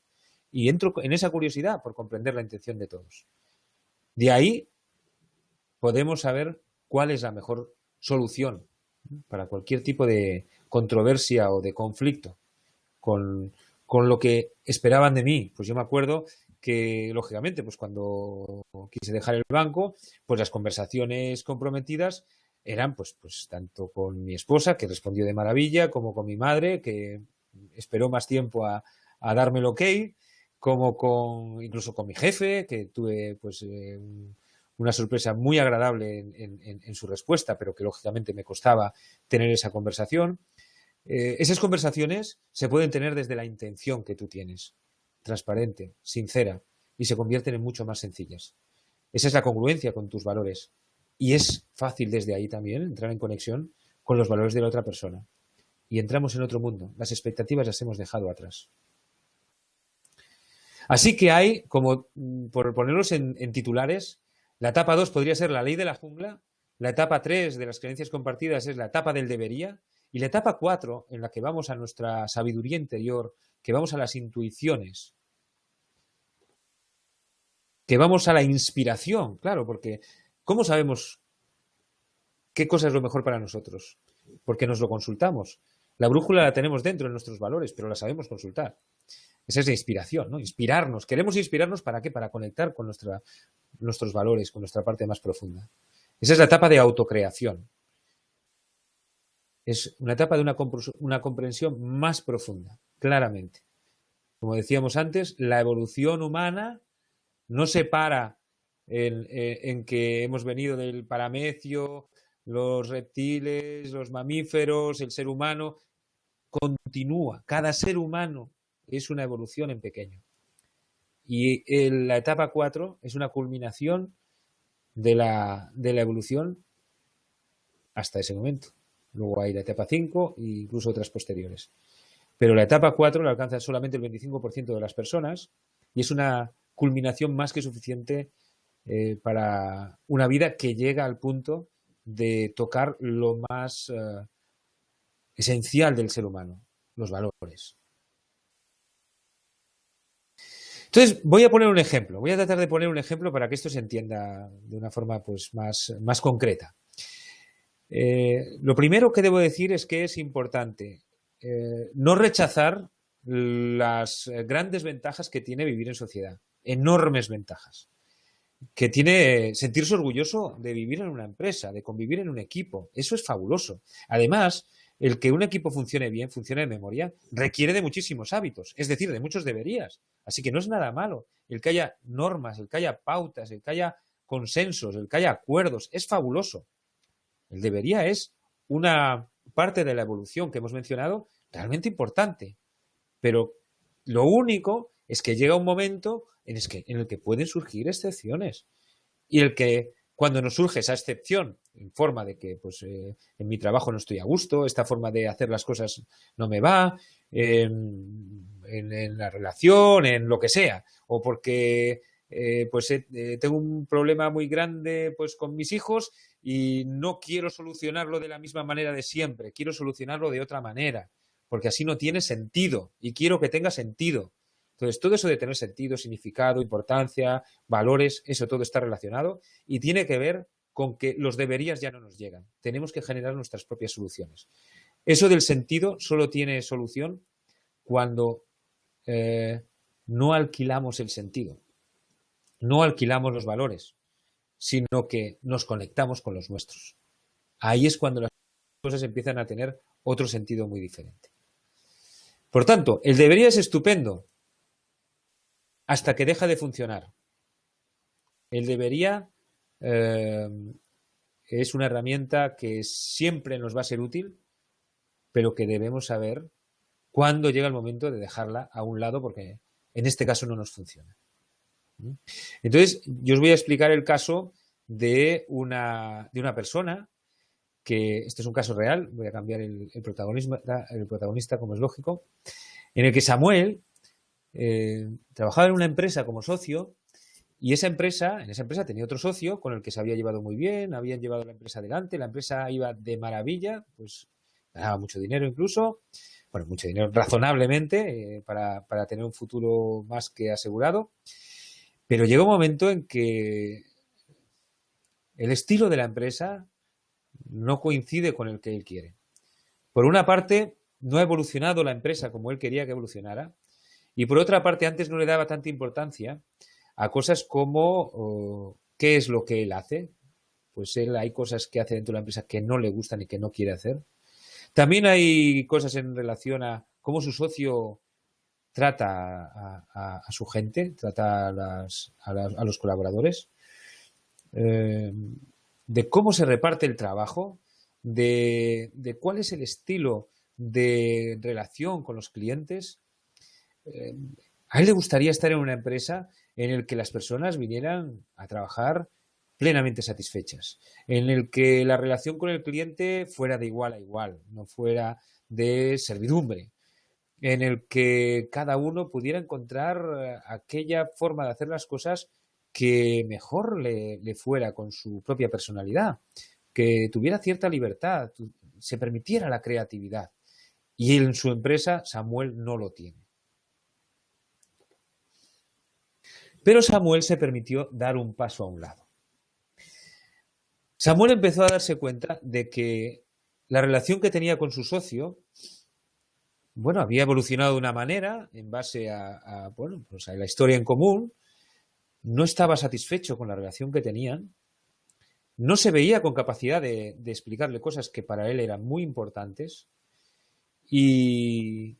Y entro en esa curiosidad por comprender la intención de todos. De ahí podemos saber cuál es la mejor solución para cualquier tipo de controversia o de conflicto con lo que esperaban de mí. Pues yo me acuerdo que, lógicamente, pues cuando quise dejar el banco, pues las conversaciones comprometidas eran pues tanto con mi esposa, que respondió de maravilla, como con mi madre, que esperó más tiempo a darme el ok, como incluso con mi jefe, que tuve pues una sorpresa muy agradable en su respuesta, pero que lógicamente me costaba tener esa conversación. Esas conversaciones se pueden tener desde la intención que tú tienes, transparente, sincera, y se convierten en mucho más sencillas. Esa es la congruencia con tus valores. Y es fácil desde ahí también entrar en conexión con los valores de la otra persona. Y entramos en otro mundo. Las expectativas las hemos dejado atrás. Así que hay, como por ponerlos en titulares, la etapa 2 podría ser la ley de la jungla, la etapa 3 de las creencias compartidas es la etapa del debería, y la etapa 4, en la que vamos a nuestra sabiduría interior, que vamos a las intuiciones, que vamos a la inspiración, claro, porque ¿cómo sabemos qué cosa es lo mejor para nosotros? Porque nos lo consultamos. La brújula la tenemos dentro de nuestros valores, pero la sabemos consultar. Esa es la inspiración, ¿no? Inspirarnos. Queremos inspirarnos ¿para qué? Para conectar con nuestros valores, con nuestra parte más profunda. Esa es la etapa de autocreación. Es una etapa de una comprensión más profunda, claramente. Como decíamos antes, la evolución humana no se para en que hemos venido del paramecio, los reptiles, los mamíferos, el ser humano. Continúa. Cada ser humano es una evolución en pequeño. Y la etapa 4 es una culminación de la evolución hasta ese momento. Luego hay la etapa 5 e incluso otras posteriores. Pero la etapa 4 la alcanza solamente el 25% de las personas y es una culminación más que suficiente para una vida que llega al punto de tocar lo más esencial del ser humano, los valores. Entonces, voy a poner un ejemplo. Voy a tratar de poner un ejemplo para que esto se entienda de una forma pues, más concreta. Lo primero que debo decir es que es importante no rechazar las grandes ventajas que tiene vivir en sociedad. Enormes ventajas. Que tiene sentirse orgulloso de vivir en una empresa, de convivir en un equipo. Eso es fabuloso. Además, el que un equipo funcione bien, funcione de memoria, requiere de muchísimos hábitos, es decir, de muchos deberías. Así que no es nada malo el que haya normas, el que haya pautas, el que haya consensos, el que haya acuerdos. Es fabuloso. El debería es una parte de la evolución que hemos mencionado realmente importante. Pero lo único es que llega un momento en el que pueden surgir excepciones. Y el que cuando nos surge esa excepción en forma de que pues, en mi trabajo no estoy a gusto, esta forma de hacer las cosas no me va, en la relación, en lo que sea, o porque tengo un problema muy grande pues con mis hijos y no quiero solucionarlo de la misma manera de siempre, quiero solucionarlo de otra manera, porque así no tiene sentido y quiero que tenga sentido. Entonces, todo eso de tener sentido, significado, importancia, valores, eso todo está relacionado y tiene que ver con que los deberías ya no nos llegan. Tenemos que generar nuestras propias soluciones. Eso del sentido solo tiene solución cuando no alquilamos el sentido, no alquilamos los valores, sino que nos conectamos con los nuestros. Ahí es cuando las cosas empiezan a tener otro sentido muy diferente. Por tanto, el debería es estupendo hasta que deja de funcionar. El debería es una herramienta que siempre nos va a ser útil, pero que debemos saber cuándo llega el momento de dejarla a un lado, porque en este caso no nos funciona. Entonces, yo os voy a explicar el caso de una persona que, este es un caso real, voy a cambiar el protagonista como es lógico, en el que Samuel trabajaba en una empresa como socio y en esa empresa tenía otro socio con el que se había llevado muy bien, habían llevado la empresa adelante, la empresa iba de maravilla, pues ganaba mucho dinero incluso, bueno, mucho dinero razonablemente para tener un futuro más que asegurado, pero llegó un momento en que el estilo de la empresa no coincide con el que él quiere. Por una parte, no ha evolucionado la empresa como él quería que evolucionara, y por otra parte, antes no le daba tanta importancia a cosas como qué es lo que él hace. Pues hay cosas que hace dentro de la empresa que no le gustan y que no quiere hacer. También hay cosas en relación a cómo su socio trata a su gente, trata a los colaboradores, de cómo se reparte el trabajo, de cuál es el estilo de relación con los clientes. A él le gustaría estar en una empresa en la que las personas vinieran a trabajar plenamente satisfechas, en el que la relación con el cliente fuera de igual a igual, no fuera de servidumbre, en el que cada uno pudiera encontrar aquella forma de hacer las cosas que mejor le fuera con su propia personalidad, que tuviera cierta libertad, se permitiera la creatividad. Y en su empresa Samuel no lo tiene. Pero Samuel se permitió dar un paso a un lado. Samuel empezó a darse cuenta de que la relación que tenía con su socio, bueno, había evolucionado de una manera en base a la historia en común, no estaba satisfecho con la relación que tenían, no se veía con capacidad de explicarle cosas que para él eran muy importantes y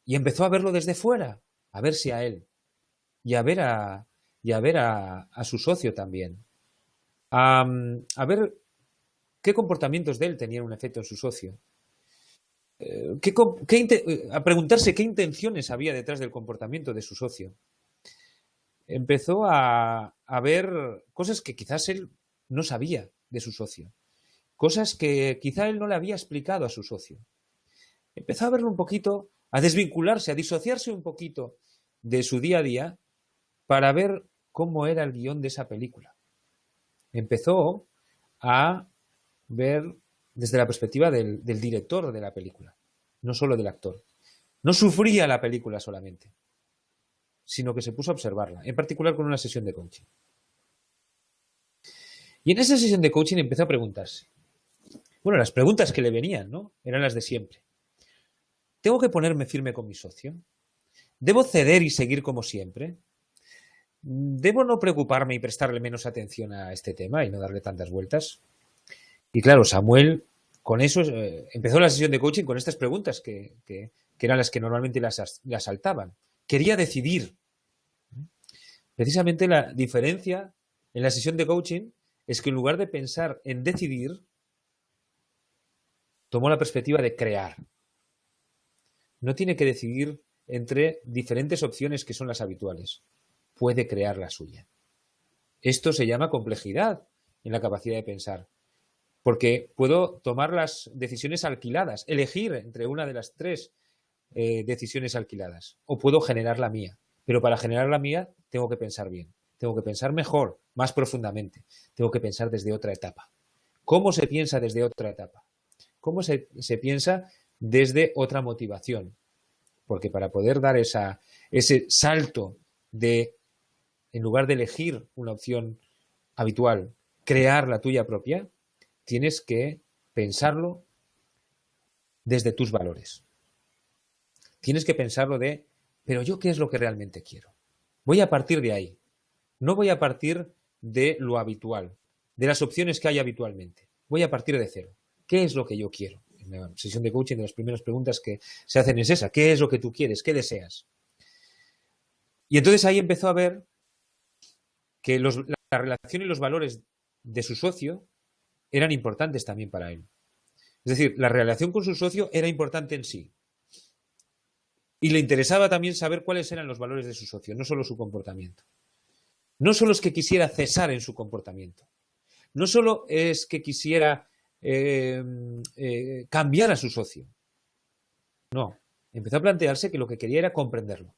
empezó a verlo desde fuera, a verse a él y a ver a su socio también, a ver qué comportamientos de él tenían un efecto en su socio, a preguntarse qué intenciones había detrás del comportamiento de su socio. Empezó a ver cosas que quizás él no sabía de su socio, cosas que quizá él no le había explicado a su socio. Empezó a verlo un poquito, a desvincularse, a disociarse un poquito de su día a día para ver cómo era el guión de esa película. Empezó a ver desde la perspectiva del director de la película, no solo del actor. No sufría la película solamente, sino que se puso a observarla, en particular con una sesión de coaching. Y en esa sesión de coaching empezó a preguntarse. Bueno, las preguntas que le venían, ¿no? Eran las de siempre. ¿Tengo que ponerme firme con mi socio? ¿Debo ceder y seguir como siempre? ¿Debo no preocuparme y prestarle menos atención a este tema y no darle tantas vueltas? Y claro, Samuel, con eso, empezó la sesión de coaching con estas preguntas que eran las que normalmente le asaltaban. Quería decidir. Precisamente la diferencia en la sesión de coaching es que en lugar de pensar en decidir, tomó la perspectiva de crear. No tiene que decidir entre diferentes opciones que son las habituales. Puede crear la suya. Esto se llama complejidad en la capacidad de pensar, porque puedo tomar las decisiones alquiladas, elegir entre una de las tres decisiones alquiladas o puedo generar la mía. Pero para generar la mía tengo que pensar bien, tengo que pensar mejor, más profundamente, tengo que pensar desde otra etapa. ¿Cómo se piensa desde otra etapa? ¿Cómo se piensa desde otra motivación? Porque para poder dar ese salto de, en lugar de elegir una opción habitual, crear la tuya propia, tienes que pensarlo desde tus valores. Tienes que pensarlo de, pero yo qué es lo que realmente quiero. Voy a partir de ahí. No voy a partir de lo habitual, de las opciones que hay habitualmente. Voy a partir de cero. ¿Qué es lo que yo quiero? En la sesión de coaching, de las primeras preguntas que se hacen es esa. ¿Qué es lo que tú quieres? ¿Qué deseas? Y entonces ahí empezó a ver que la relación y los valores de su socio eran importantes también para él. Es decir, la relación con su socio era importante en sí. Y le interesaba también saber cuáles eran los valores de su socio, no solo su comportamiento. No solo es que quisiera cesar en su comportamiento. No solo es que quisiera cambiar a su socio. No. Empezó a plantearse que lo que quería era comprenderlo.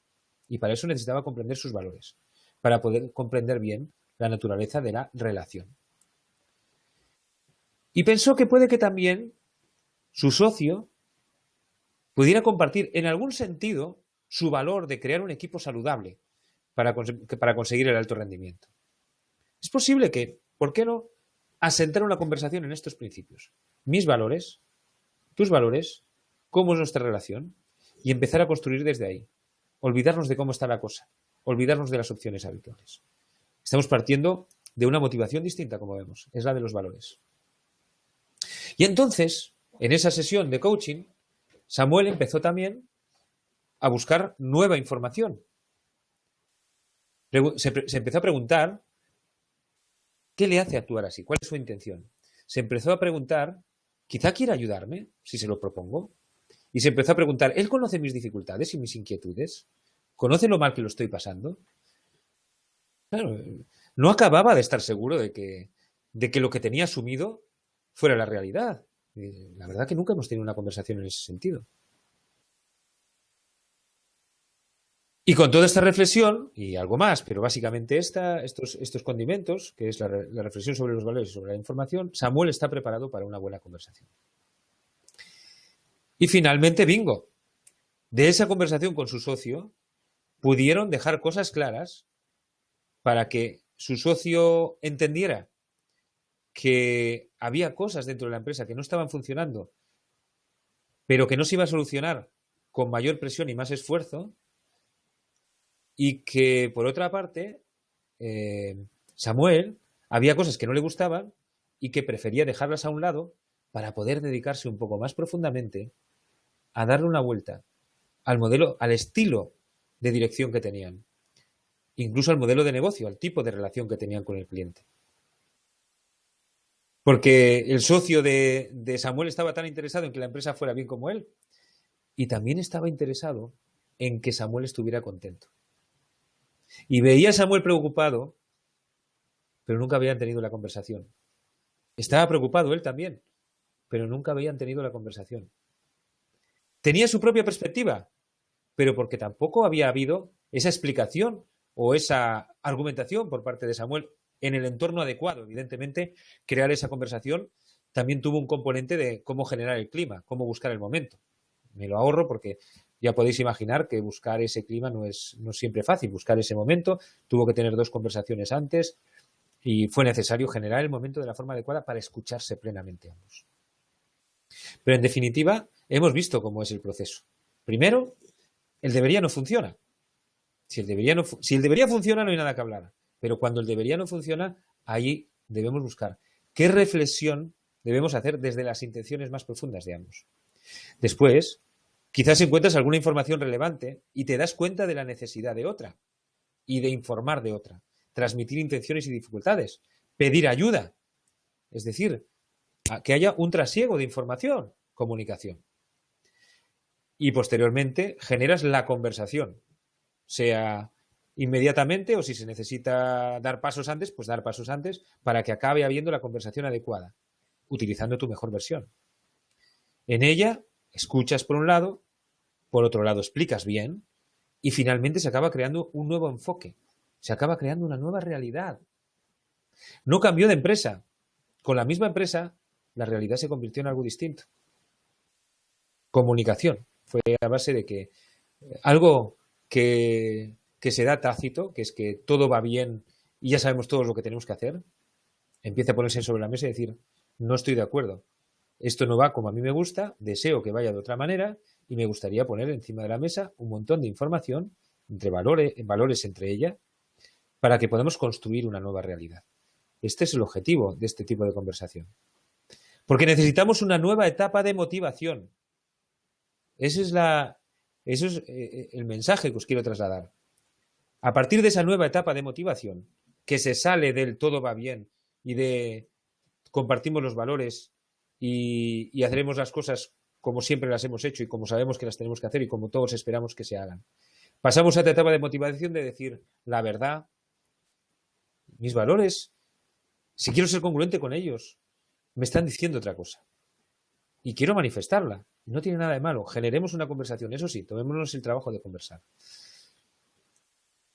Y para eso necesitaba comprender sus valores. Para poder comprender bien la naturaleza de la relación. Y pensó que puede que también su socio pudiera compartir en algún sentido su valor de crear un equipo saludable para conseguir el alto rendimiento. Es posible que, ¿por qué no?, asentar una conversación en estos principios. Mis valores, tus valores, cómo es nuestra relación y empezar a construir desde ahí. Olvidarnos de cómo está la cosa, olvidarnos de las opciones habituales. Estamos partiendo de una motivación distinta, como vemos, es la de los valores. Y entonces, en esa sesión de coaching, Samuel empezó también a buscar nueva información. Se empezó a preguntar ¿qué le hace actuar así? ¿Cuál es su intención? Se empezó a preguntar, quizá quiera ayudarme si se lo propongo. Y se empezó a preguntar, ¿él conoce mis dificultades y mis inquietudes? ¿Conoce lo mal que lo estoy pasando? Claro, no acababa de estar seguro de que lo que tenía asumido fuera la realidad. La verdad que nunca hemos tenido una conversación en ese sentido. Y con toda esta reflexión, y algo más, pero básicamente estos condimentos, que es la reflexión sobre los valores y sobre la información, Samuel está preparado para una buena conversación. Y finalmente, bingo. De esa conversación con su socio, pudieron dejar cosas claras para que su socio entendiera que había cosas dentro de la empresa que no estaban funcionando, pero que no se iba a solucionar con mayor presión y más esfuerzo, y que, por otra parte, Samuel, había cosas que no le gustaban y que prefería dejarlas a un lado para poder dedicarse un poco más profundamente a darle una vuelta al modelo, al estilo de dirección que tenían, incluso al modelo de negocio, al tipo de relación que tenían con el cliente. Porque el socio de Samuel estaba tan interesado en que la empresa fuera bien como él, y también estaba interesado en que Samuel estuviera contento. Y veía a Samuel preocupado, pero nunca habían tenido la conversación. Estaba preocupado él también, pero nunca habían tenido la conversación. Tenía su propia perspectiva, pero porque tampoco había habido esa explicación o esa argumentación por parte de Samuel en el entorno adecuado. Evidentemente, crear esa conversación también tuvo un componente de cómo generar el clima, cómo buscar el momento. Me lo ahorro porque ya podéis imaginar que buscar ese clima no es siempre fácil. Buscar ese momento, tuvo que tener 2 conversaciones antes y fue necesario generar el momento de la forma adecuada para escucharse plenamente ambos. Pero en definitiva, hemos visto cómo es el proceso. Primero, el debería no funciona. Si el debería funciona, no hay nada que hablar. Pero cuando el debería no funciona, ahí debemos buscar qué reflexión debemos hacer desde las intenciones más profundas de ambos. Después, quizás encuentras alguna información relevante y te das cuenta de la necesidad de otra y de informar de otra, transmitir intenciones y dificultades, pedir ayuda, es decir, que haya un trasiego de información, comunicación. Y posteriormente generas la conversación, sea inmediatamente o si se necesita dar pasos antes, pues dar pasos antes para que acabe habiendo la conversación adecuada, utilizando tu mejor versión. En ella escuchas por un lado, por otro lado explicas bien y finalmente se acaba creando un nuevo enfoque, se acaba creando una nueva realidad. No cambió de empresa. Con la misma empresa, la realidad se convirtió en algo distinto. Comunicación. Fue a base de que algo que se da tácito, que es que todo va bien y ya sabemos todos lo que tenemos que hacer, empieza a ponerse sobre la mesa y decir, no estoy de acuerdo. Esto no va como a mí me gusta, deseo que vaya de otra manera y me gustaría poner encima de la mesa un montón de información entre valores entre ellas para que podamos construir una nueva realidad. Este es el objetivo de este tipo de conversación. Porque necesitamos una nueva etapa de motivación. Eso es el mensaje que os quiero trasladar. A partir de esa nueva etapa de motivación, que se sale del todo va bien y de compartimos los valores y haremos las cosas como siempre las hemos hecho y como sabemos que las tenemos que hacer y como todos esperamos que se hagan. Pasamos a esta etapa de motivación de decir la verdad, mis valores, si quiero ser congruente con ellos, me están diciendo otra cosa y quiero manifestarla. No tiene nada de malo. Generemos una conversación. Eso sí, tomémonos el trabajo de conversar.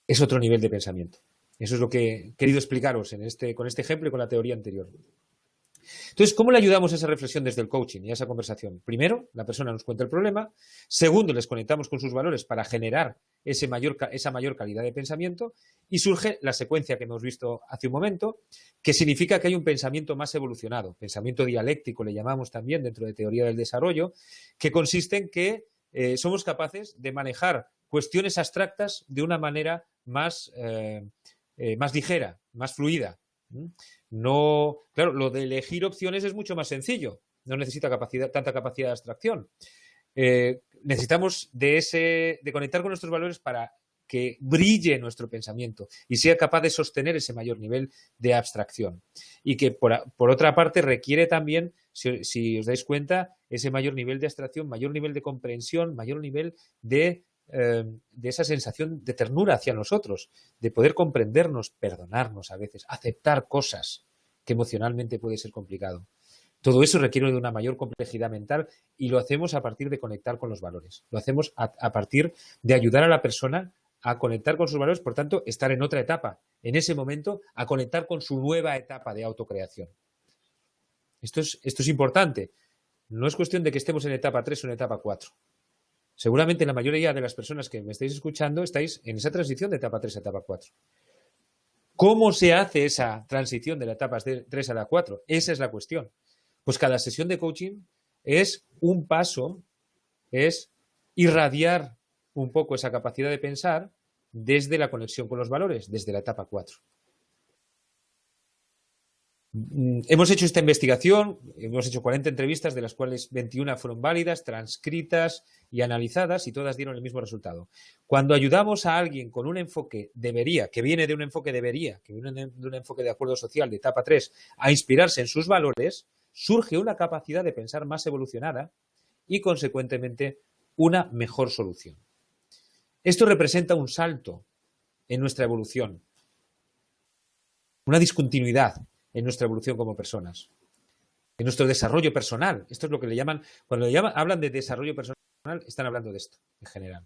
Es otro nivel de pensamiento. Eso es lo que he querido explicaros con este ejemplo y con la teoría anterior. Entonces, ¿cómo le ayudamos a esa reflexión desde el coaching y a esa conversación? Primero, la persona nos cuenta el problema. Segundo, les conectamos con sus valores para generar esa mayor calidad de pensamiento. Y surge la secuencia que hemos visto hace un momento, que significa que hay un pensamiento más evolucionado. Pensamiento dialéctico le llamamos también dentro de teoría del desarrollo, que consiste en que somos capaces de manejar cuestiones abstractas de una manera más ligera, más fluida. No, claro, lo de elegir opciones es mucho más sencillo. No necesita tanta capacidad de abstracción. Necesitamos de conectar con nuestros valores para que brille nuestro pensamiento y sea capaz de sostener ese mayor nivel de abstracción. Y que, por otra parte, requiere también, si os dais cuenta, ese mayor nivel de abstracción, mayor nivel de comprensión, mayor nivel de esa sensación de ternura hacia nosotros, de poder comprendernos, perdonarnos a veces, aceptar cosas que emocionalmente puede ser complicado. Todo eso requiere de una mayor complejidad mental y lo hacemos a partir de conectar con los valores. Lo hacemos a partir de ayudar a la persona a conectar con sus valores, por tanto, estar en otra etapa, en ese momento, a conectar con su nueva etapa de autocreación. Esto es importante. No es cuestión de que estemos en etapa 3 o en etapa 4. Seguramente la mayoría de las personas que me estáis escuchando estáis en esa transición de etapa 3 a etapa 4. ¿Cómo se hace esa transición de la etapa 3 a la 4? Esa es la cuestión. Pues cada sesión de coaching es un paso, es irradiar un poco esa capacidad de pensar desde la conexión con los valores, desde la etapa 4. Hemos hecho esta investigación, hemos hecho 40 entrevistas, de las cuales 21 fueron válidas, transcritas y analizadas, y todas dieron el mismo resultado. Cuando ayudamos a alguien con un enfoque debería, que viene de un enfoque debería, que viene de un enfoque de acuerdo social de etapa 3, a inspirarse en sus valores, surge una capacidad de pensar más evolucionada y, consecuentemente, una mejor solución. Esto representa un salto en nuestra evolución, una discontinuidad en nuestra evolución como personas, en nuestro desarrollo personal. Esto es lo que le llaman, cuando hablan de desarrollo personal, están hablando de esto en general.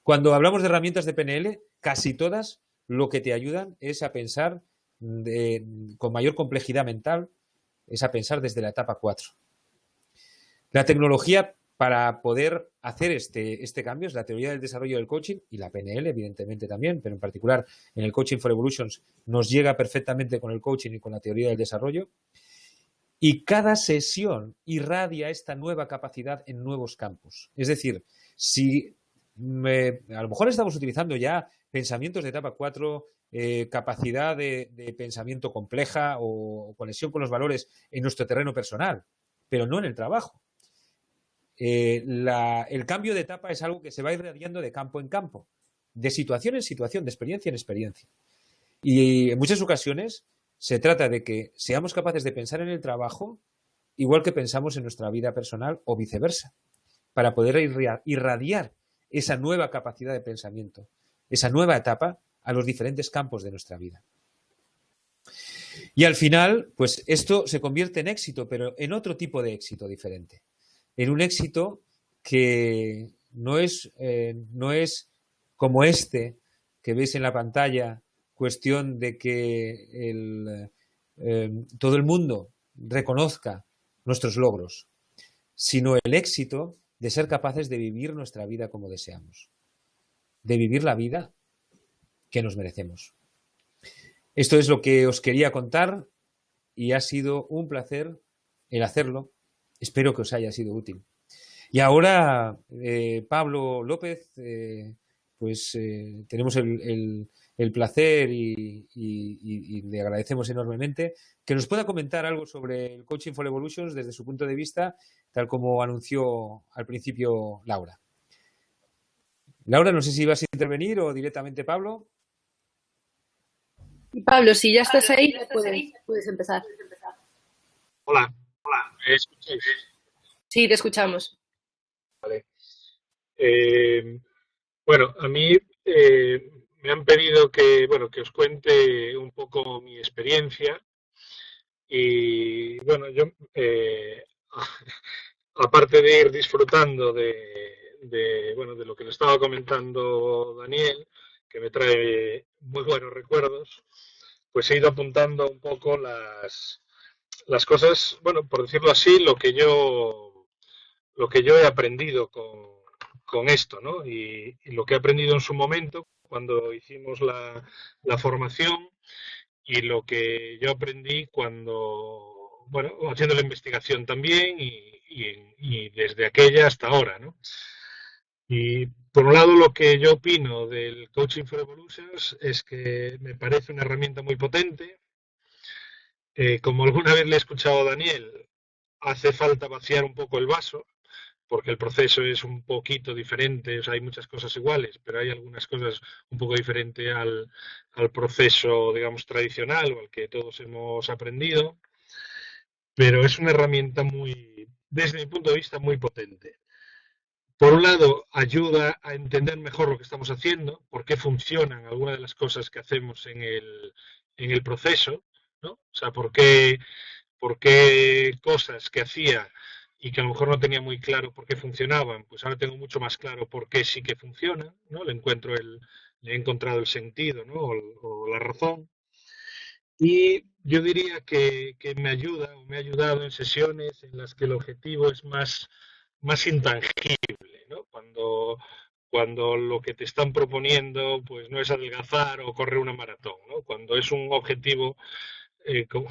Cuando hablamos de herramientas de PNL, casi todas lo que te ayudan es a pensar con mayor complejidad mental, es a pensar desde la etapa 4. La tecnología para poder hacer este cambio es la teoría del desarrollo del coaching y la PNL, evidentemente también, pero en particular en el Coaching for Evolutions nos llega perfectamente con el coaching y con la teoría del desarrollo. Y cada sesión irradia esta nueva capacidad en nuevos campos. Es decir, si a lo mejor estamos utilizando ya pensamientos de etapa 4, capacidad de pensamiento compleja o conexión con los valores en nuestro terreno personal, pero no en el trabajo. El cambio de etapa es algo que se va irradiando de campo en campo, de situación en situación, de experiencia en experiencia. Y en muchas ocasiones se trata de que seamos capaces de pensar en el trabajo igual que pensamos en nuestra vida personal o viceversa, para poder irradiar esa nueva capacidad de pensamiento, esa nueva etapa a los diferentes campos de nuestra vida. Y al final, pues esto se convierte en éxito, pero en otro tipo de éxito diferente. En un éxito que no es como este que veis en la pantalla, cuestión de que todo el mundo reconozca nuestros logros, sino el éxito de ser capaces de vivir nuestra vida como deseamos, de vivir la vida que nos merecemos. Esto es lo que os quería contar y ha sido un placer el hacerlo. Espero que os haya sido útil. Y ahora, Pablo López, tenemos el placer y le agradecemos enormemente que nos pueda comentar algo sobre el Coaching for Evolutions desde su punto de vista, tal como anunció al principio Laura. Laura, no sé si vas a intervenir o directamente Pablo. Pablo, si ya estás ahí, ya puedes empezar. Hola, ¿me escucháis? Sí, te escuchamos. Vale. Bueno, a mí me han pedido que os cuente un poco mi experiencia y bueno, yo aparte de ir disfrutando de lo que le estaba comentando Daniel, que me trae muy buenos recuerdos, pues he ido apuntando un poco las cosas, bueno, por decirlo así, lo que yo he aprendido con esto, ¿no? Y lo que he aprendido en su momento, cuando hicimos la formación, y lo que yo aprendí cuando, bueno, haciendo la investigación también y desde aquella hasta ahora, ¿no? Y por un lado, lo que yo opino del Coaching for Evolutions es que me parece una herramienta muy potente. Como alguna vez le he escuchado a Daniel, hace falta vaciar un poco el vaso, porque el proceso es un poquito diferente, o sea, hay muchas cosas iguales, pero hay algunas cosas un poco diferentes al proceso, digamos, tradicional o al que todos hemos aprendido, pero es una herramienta muy, desde mi punto de vista, muy potente. Por un lado, ayuda a entender mejor lo que estamos haciendo, por qué funcionan algunas de las cosas que hacemos en el proceso, ¿no? O sea, por qué cosas que hacía y que a lo mejor no tenía muy claro por qué funcionaban, pues ahora tengo mucho más claro por qué sí que funcionan, ¿no? Le he encontrado el sentido, ¿no? O la razón. Y yo diría que me ayuda o me ha ayudado en sesiones en las que el objetivo es más intangible, ¿no? Cuando lo que te están proponiendo pues no es adelgazar o correr una maratón, ¿no? Cuando es un objetivo,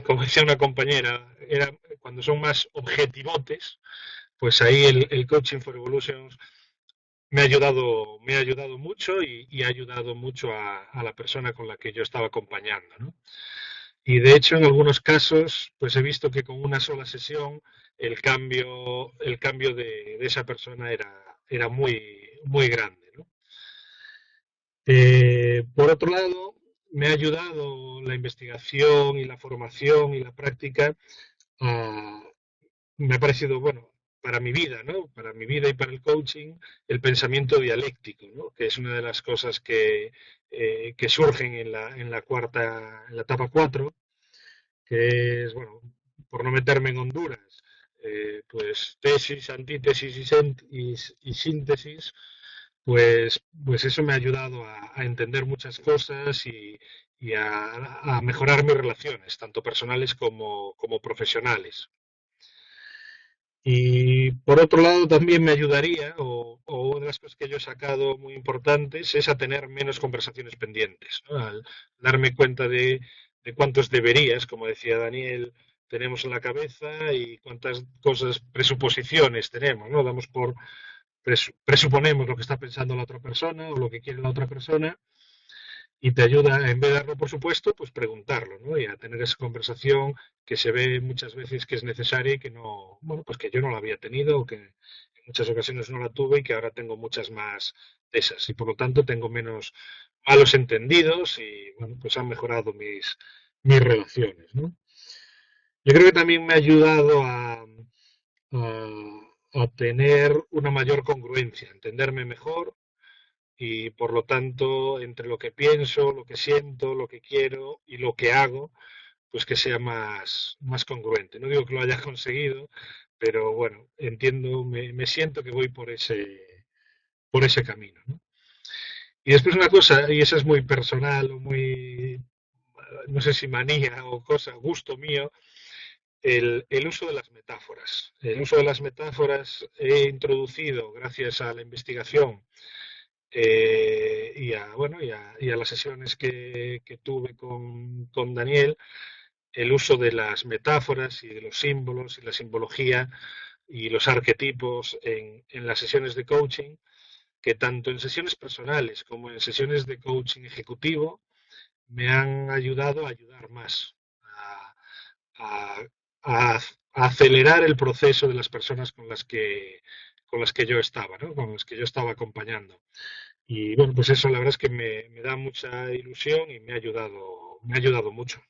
como decía una compañera, cuando son más objetivotes, pues ahí el Coaching for Evolutions me ha ayudado mucho y ha ayudado mucho a la persona con la que yo estaba acompañando, ¿no? Y de hecho, en algunos casos, pues he visto que con una sola sesión el cambio de esa persona era muy, muy grande, ¿no? Por otro lado, me ha ayudado la investigación y la formación y la práctica. a- Me ha parecido, bueno, para mi vida, ¿no? Para mi vida y para el coaching, el pensamiento dialéctico, ¿no? Que es una de las cosas que surgen en la etapa 4, que es, bueno, por no meterme en Honduras, pues tesis, antítesis y síntesis, pues eso me ha ayudado a entender muchas cosas y a mejorar mis relaciones, tanto personales como profesionales. Y por otro lado también me ayudaría, o una de las cosas que yo he sacado muy importantes, es a tener menos conversaciones pendientes, ¿no? Al darme cuenta de cuántos deberías, como decía Daniel, tenemos en la cabeza y cuántas cosas, presuposiciones tenemos, ¿no? Presuponemos lo que está pensando la otra persona o lo que quiere la otra persona, y te ayuda, en vez de darlo por supuesto, pues preguntarlo, ¿no? Y a tener esa conversación que se ve muchas veces que es necesaria y que no, bueno, pues que yo no la había tenido o que en muchas ocasiones no la tuve y que ahora tengo muchas más de esas. Y por lo tanto tengo menos malos entendidos y, bueno, pues han mejorado mis relaciones, ¿no? Yo creo que también me ha ayudado a tener una mayor congruencia, a entenderme mejor y por lo tanto entre lo que pienso, lo que siento, lo que quiero y lo que hago, pues que sea más congruente. No digo que lo haya conseguido, pero bueno, entiendo, me siento que voy por ese camino, ¿no? Y después una cosa, y esa es muy personal, o muy, no sé si manía o cosa, gusto mío, el uso de las metáforas. El uso de las metáforas he introducido, gracias a la investigación bueno, y a las sesiones que tuve con Daniel, el uso de las metáforas y de los símbolos y la simbología y los arquetipos en las sesiones de coaching, que tanto en sesiones personales como en sesiones de coaching ejecutivo me han ayudado a ayudar más a, a- a- a acelerar el proceso de las personas con las que yo estaba, ¿no? Con las que yo estaba acompañando. Y bueno, pues eso la verdad es que me da mucha ilusión y me ha ayudado mucho.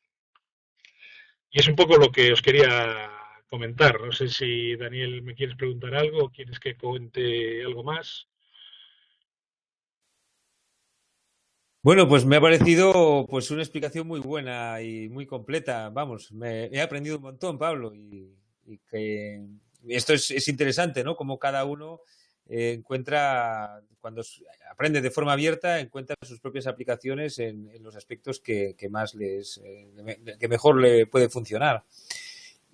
Y es un poco lo que os quería comentar. No sé si, Daniel, me quieres preguntar algo o quieres que cuente algo más. Bueno, pues me ha parecido pues una explicación muy buena y muy completa. Vamos, he aprendido un montón, Pablo, y que esto es interesante, ¿no? Como cada uno encuentra, cuando aprende de forma abierta, encuentra sus propias aplicaciones en los aspectos que más que mejor le puede funcionar.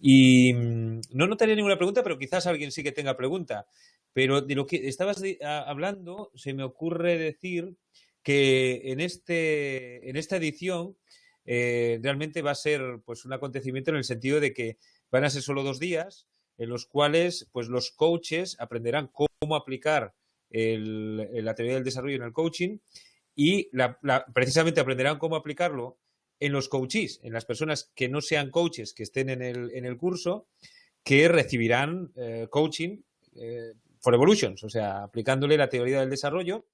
Y no notaría ninguna pregunta, pero quizás alguien sí que tenga pregunta. Pero de lo que estabas hablando, se me ocurre decir que en esta edición realmente va a ser pues un acontecimiento en el sentido de que van a ser solo 2 días en los cuales pues los coaches aprenderán cómo aplicar la teoría del desarrollo en el coaching y precisamente aprenderán cómo aplicarlo en los coaches, en las personas que no sean coaches, que estén en el curso, que recibirán coaching for evolutions, o sea, aplicándole la teoría del desarrollo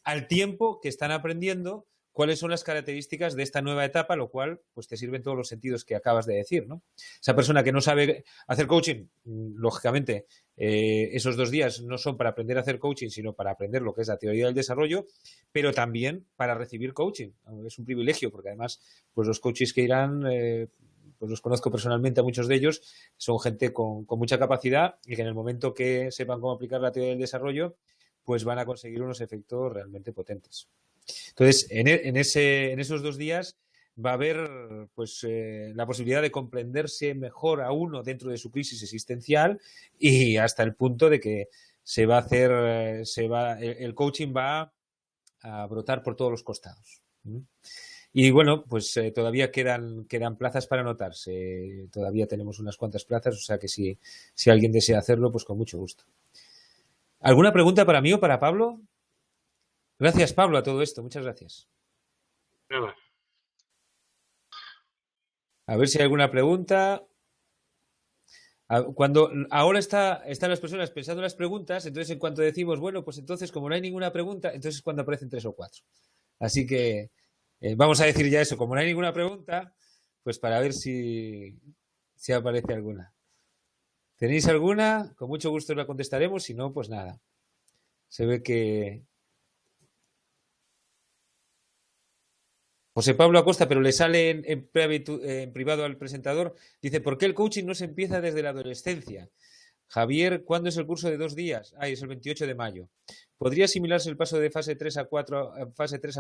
al tiempo que están aprendiendo cuáles son las características de esta nueva etapa, lo cual pues te sirve en todos los sentidos que acabas de decir, ¿no? Esa persona que no sabe hacer coaching, lógicamente, esos 2 días no son para aprender a hacer coaching, sino para aprender lo que es la teoría del desarrollo, pero también para recibir coaching. Es un privilegio, porque además, pues los coaches que irán, pues los conozco personalmente a muchos de ellos, son gente con mucha capacidad y que en el momento que sepan cómo aplicar la teoría del desarrollo, pues van a conseguir unos efectos realmente potentes. Entonces, en esos 2 días va a haber pues la posibilidad de comprenderse mejor a uno dentro de su crisis existencial y hasta el punto de que se va a hacer, el coaching va a brotar por todos los costados. Y bueno, pues todavía quedan plazas para anotarse. Todavía tenemos unas cuantas plazas, o sea que si alguien desea hacerlo, pues con mucho gusto. ¿Alguna pregunta para mí o para Pablo? Gracias, Pablo, a todo esto. Muchas gracias. Nada. A ver si hay alguna pregunta. Cuando ahora están las personas pensando en las preguntas, entonces en cuanto decimos, bueno, pues entonces como no hay ninguna pregunta, entonces es cuando aparecen 3 o 4. Así que vamos a decir ya eso, como no hay ninguna pregunta, pues para ver si aparece alguna. ¿Tenéis alguna? Con mucho gusto la contestaremos, si no, pues nada. Se ve que José Pablo Acosta, pero le sale en privado al presentador, dice, ¿por qué el coaching no se empieza desde la adolescencia? Javier, ¿cuándo es el curso de 2 días? Es el 28 de mayo. ¿Podría asimilarse el paso de fase 3 a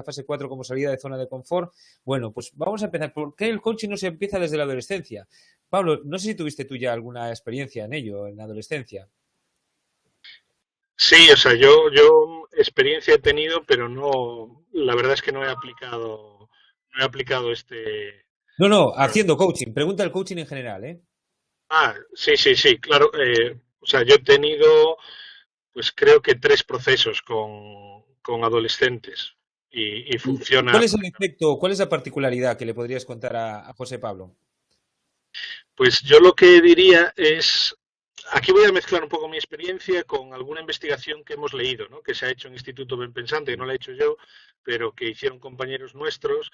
fase 4 como salida de zona de confort? Bueno, pues vamos a empezar. ¿Por qué el coaching no se empieza desde la adolescencia? Pablo, no sé si tuviste tú ya alguna experiencia en ello, en la adolescencia. Sí, o sea, yo experiencia he tenido, pero no, la verdad es que no he aplicado este. No, haciendo coaching. Pregunta el coaching en general, ¿eh? Sí, claro. O sea, yo he tenido, pues creo que 3 procesos con adolescentes y ¿Y funciona. cuál es el efecto, cuál es la particularidad que le podrías contar a José Pablo? Pues yo lo que diría es, aquí voy a mezclar un poco mi experiencia con alguna investigación que hemos leído, ¿no? Que se ha hecho en Instituto Ben Pensante, que no la he hecho yo, pero que hicieron compañeros nuestros.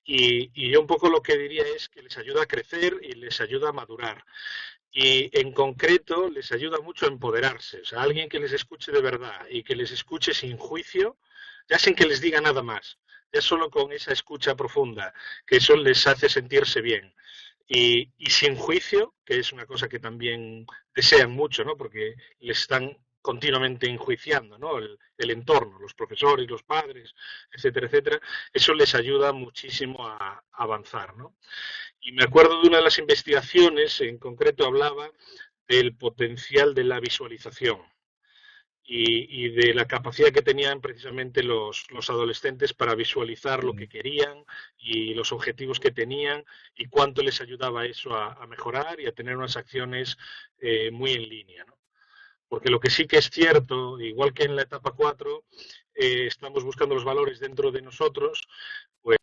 Y yo un poco lo que diría es que les ayuda a crecer y les ayuda a madurar. Y en concreto les ayuda mucho a empoderarse. O sea, alguien que les escuche de verdad y que les escuche sin juicio, ya sin que les diga nada más, ya solo con esa escucha profunda, que eso les hace sentirse bien. Y sin juicio, que es una cosa que también desean mucho, ¿no? Porque les están continuamente enjuiciando, ¿no? El entorno, los profesores, los padres, etcétera, etcétera, eso les ayuda muchísimo a avanzar, ¿no? Y me acuerdo de una de las investigaciones, en concreto hablaba del potencial de la visualización y de la capacidad que tenían precisamente los adolescentes para visualizar lo que querían y los objetivos que tenían y cuánto les ayudaba eso a mejorar y a tener unas acciones muy en línea, ¿no? Porque lo que sí que es cierto, igual que en la etapa 4, estamos buscando los valores dentro de nosotros, pues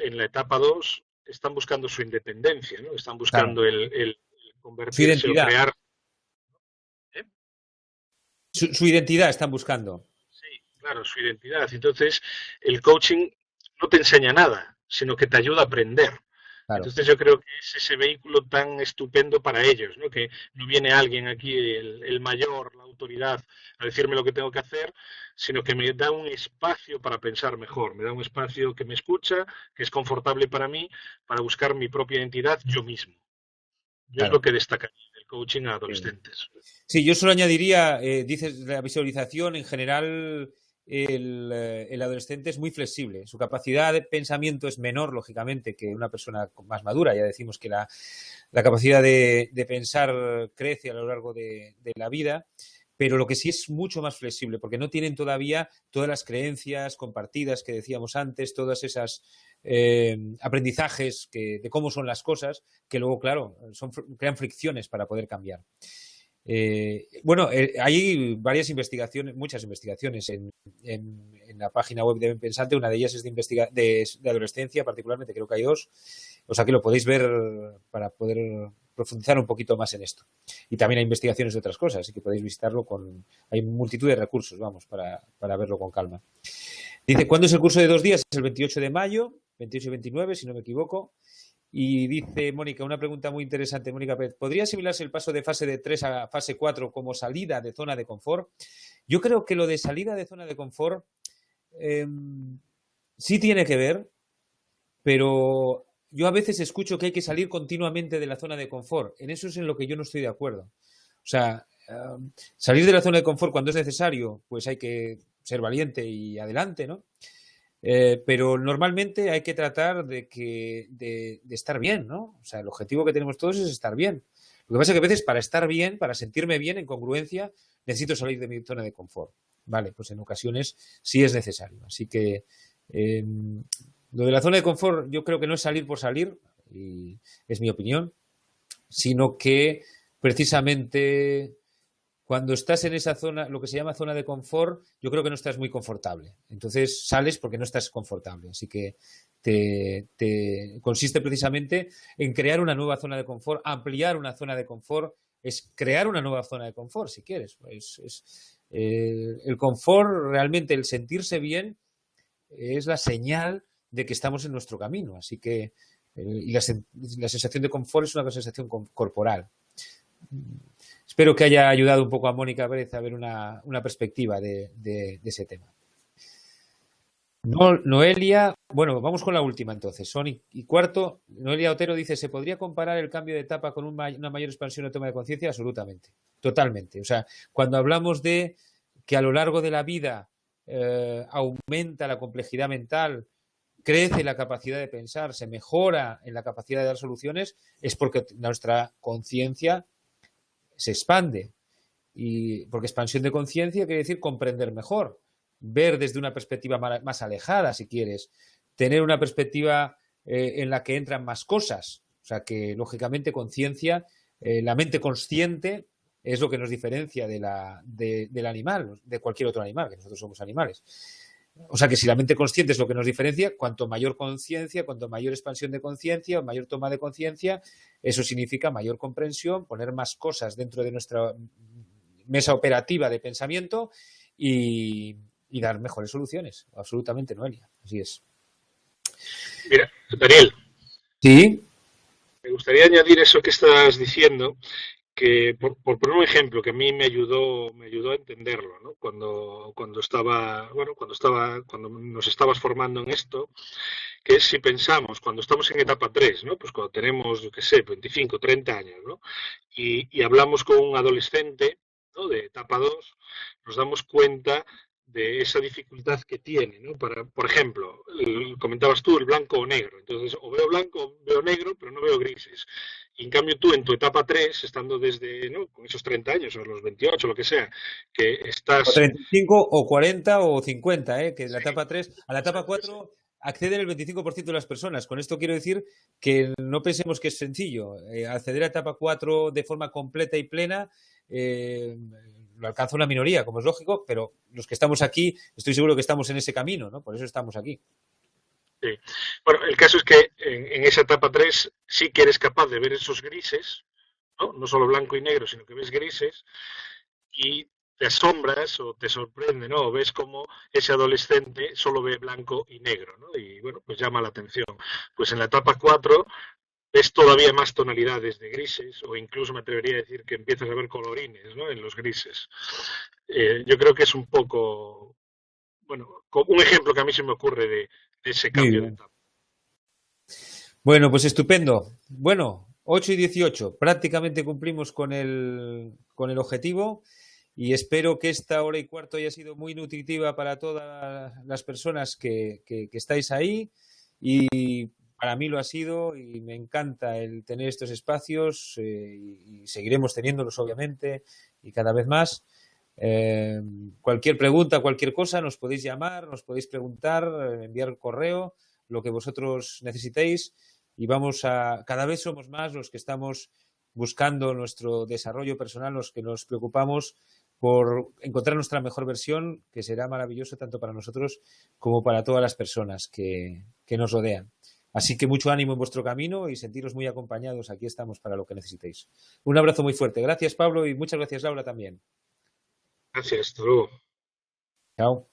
en la etapa 2 están buscando su independencia, ¿no? Están buscando el convertirse o crear. Su identidad están buscando. Sí, claro, su identidad. Entonces, el coaching no te enseña nada, sino que te ayuda a aprender. Claro. Entonces yo creo que es ese vehículo tan estupendo para ellos, ¿no? Que no viene alguien aquí, el mayor, la autoridad, a decirme lo que tengo que hacer, sino que me da un espacio para pensar mejor, me da un espacio que me escucha, que es confortable para mí, para buscar mi propia identidad yo mismo. Yo es lo que destacaría del coaching a adolescentes. Sí, yo solo añadiría, dices, la visualización en general, el adolescente es muy flexible. Su capacidad de pensamiento es menor, lógicamente, que una persona más madura. Ya decimos que la capacidad de pensar crece a lo largo de la vida, pero lo que sí es mucho más flexible, porque no tienen todavía todas las creencias compartidas que decíamos antes, todas esas aprendizajes de cómo son las cosas, que luego, claro, crean fricciones para poder cambiar. Hay varias investigaciones, muchas investigaciones en la página web de Pensante. Una de ellas es de adolescencia, particularmente, creo que hay 2. O sea que lo podéis ver para poder profundizar un poquito más en esto. Y también hay investigaciones de otras cosas, así que podéis visitarlo hay multitud de recursos, para verlo con calma. Dice, ¿cuándo es el curso de 2 días? Es el 28 de mayo, 28 y 29, si no me equivoco. Y dice Mónica, una pregunta muy interesante, Mónica Pérez, ¿podría asimilarse el paso de fase 3 a fase 4 como salida de zona de confort? Yo creo que lo de salida de zona de confort sí tiene que ver, pero yo a veces escucho que hay que salir continuamente de la zona de confort. En eso es en lo que yo no estoy de acuerdo. O sea, salir de la zona de confort cuando es necesario, pues hay que ser valiente y adelante, ¿no? Pero normalmente hay que tratar de estar bien, ¿no? O sea, el objetivo que tenemos todos es estar bien. Lo que pasa es que a veces para estar bien, para sentirme bien en congruencia, necesito salir de mi zona de confort. Vale, pues en ocasiones sí es necesario. Así que lo de la zona de confort yo creo que no es salir por salir, y es mi opinión, sino que precisamente cuando estás en esa zona, lo que se llama zona de confort, yo creo que no estás muy confortable. Entonces sales porque no estás confortable. Así que consiste precisamente en crear una nueva zona de confort, ampliar una zona de confort, es crear una nueva zona de confort, si quieres. El confort, realmente el sentirse bien, es la señal de que estamos en nuestro camino. Así que y la sensación de confort es una sensación corporal. Espero que haya ayudado un poco a Mónica Pérez a ver una perspectiva de ese tema. Noelia, bueno, vamos con la última entonces. Son y cuarto. Noelia Otero dice, ¿se podría comparar el cambio de etapa con una mayor expansión o toma de conciencia? Absolutamente, totalmente. O sea, cuando hablamos de que a lo largo de la vida aumenta la complejidad mental, crece la capacidad de pensar, se mejora en la capacidad de dar soluciones, es porque nuestra conciencia se expande. Y porque expansión de conciencia quiere decir comprender mejor, ver desde una perspectiva más alejada, si quieres, tener una perspectiva en la que entran más cosas. O sea que, lógicamente, conciencia, la mente consciente es lo que nos diferencia del animal, de cualquier otro animal, que nosotros somos animales. O sea que si la mente consciente es lo que nos diferencia, cuanto mayor conciencia, cuanto mayor expansión de conciencia, mayor toma de conciencia, eso significa mayor comprensión, poner más cosas dentro de nuestra mesa operativa de pensamiento y dar mejores soluciones. Absolutamente, Noelia. Así es. Mira, Daniel. Sí. Me gustaría añadir eso que estás diciendo, que por poner un ejemplo que a mí me ayudó a entenderlo, ¿no? Cuando nos estabas formando en esto, que es si pensamos, cuando estamos en etapa 3, ¿no? Pues cuando tenemos, yo qué sé, 25, 30 años, ¿no? Y hablamos con un adolescente, ¿no? De etapa 2, nos damos cuenta de esa dificultad que tiene, ¿no? Por ejemplo, comentabas tú el blanco o negro. Entonces, o veo blanco o veo negro, pero no veo grises. Y en cambio tú en tu etapa 3, estando desde, ¿no? Con esos 30 años o los 28, lo que sea, que O estás... 35 o 40 o 50, que la Sí, etapa 3, a la etapa 4 acceden el 25% de las personas. Con esto quiero decir que no pensemos que es sencillo. Acceder a etapa 4 de forma completa y plena lo alcanza una minoría, como es lógico, pero los que estamos aquí, estoy seguro que estamos en ese camino, ¿no? Por eso estamos aquí. sí. Bueno, el caso es que en esa etapa 3 sí que eres capaz de ver esos grises, ¿no? No solo blanco y negro, sino que ves grises y te asombras o te sorprende, ¿no? O ves como ese adolescente solo ve blanco y negro, ¿no? Y bueno, pues llama la atención. Pues en la etapa 4 ves todavía más tonalidades de grises, o incluso me atrevería a decir que empiezas a ver colorines, ¿no? En los grises. Yo creo que es un poco, bueno, un ejemplo que a mí se me ocurre de ese Muy cambio de bien. etapa. Bueno, pues estupendo. Bueno, 8 y 18, prácticamente cumplimos con el objetivo y espero que esta hora y cuarto haya sido muy nutritiva para todas las personas que estáis ahí y para mí lo ha sido y me encanta el tener estos espacios y seguiremos teniéndolos obviamente y cada vez más. Cualquier pregunta, cualquier cosa, nos podéis llamar, nos podéis preguntar, enviar correo, lo que vosotros necesitéis y cada vez somos más los que estamos buscando nuestro desarrollo personal, los que nos preocupamos por encontrar nuestra mejor versión, que será maravilloso tanto para nosotros como para todas las personas que nos rodean. Así que mucho ánimo en vuestro camino y sentiros muy acompañados. Aquí estamos para lo que necesitéis. Un abrazo muy fuerte. Gracias, Pablo, y muchas gracias, Laura, también. Gracias, hasta luego. Chao.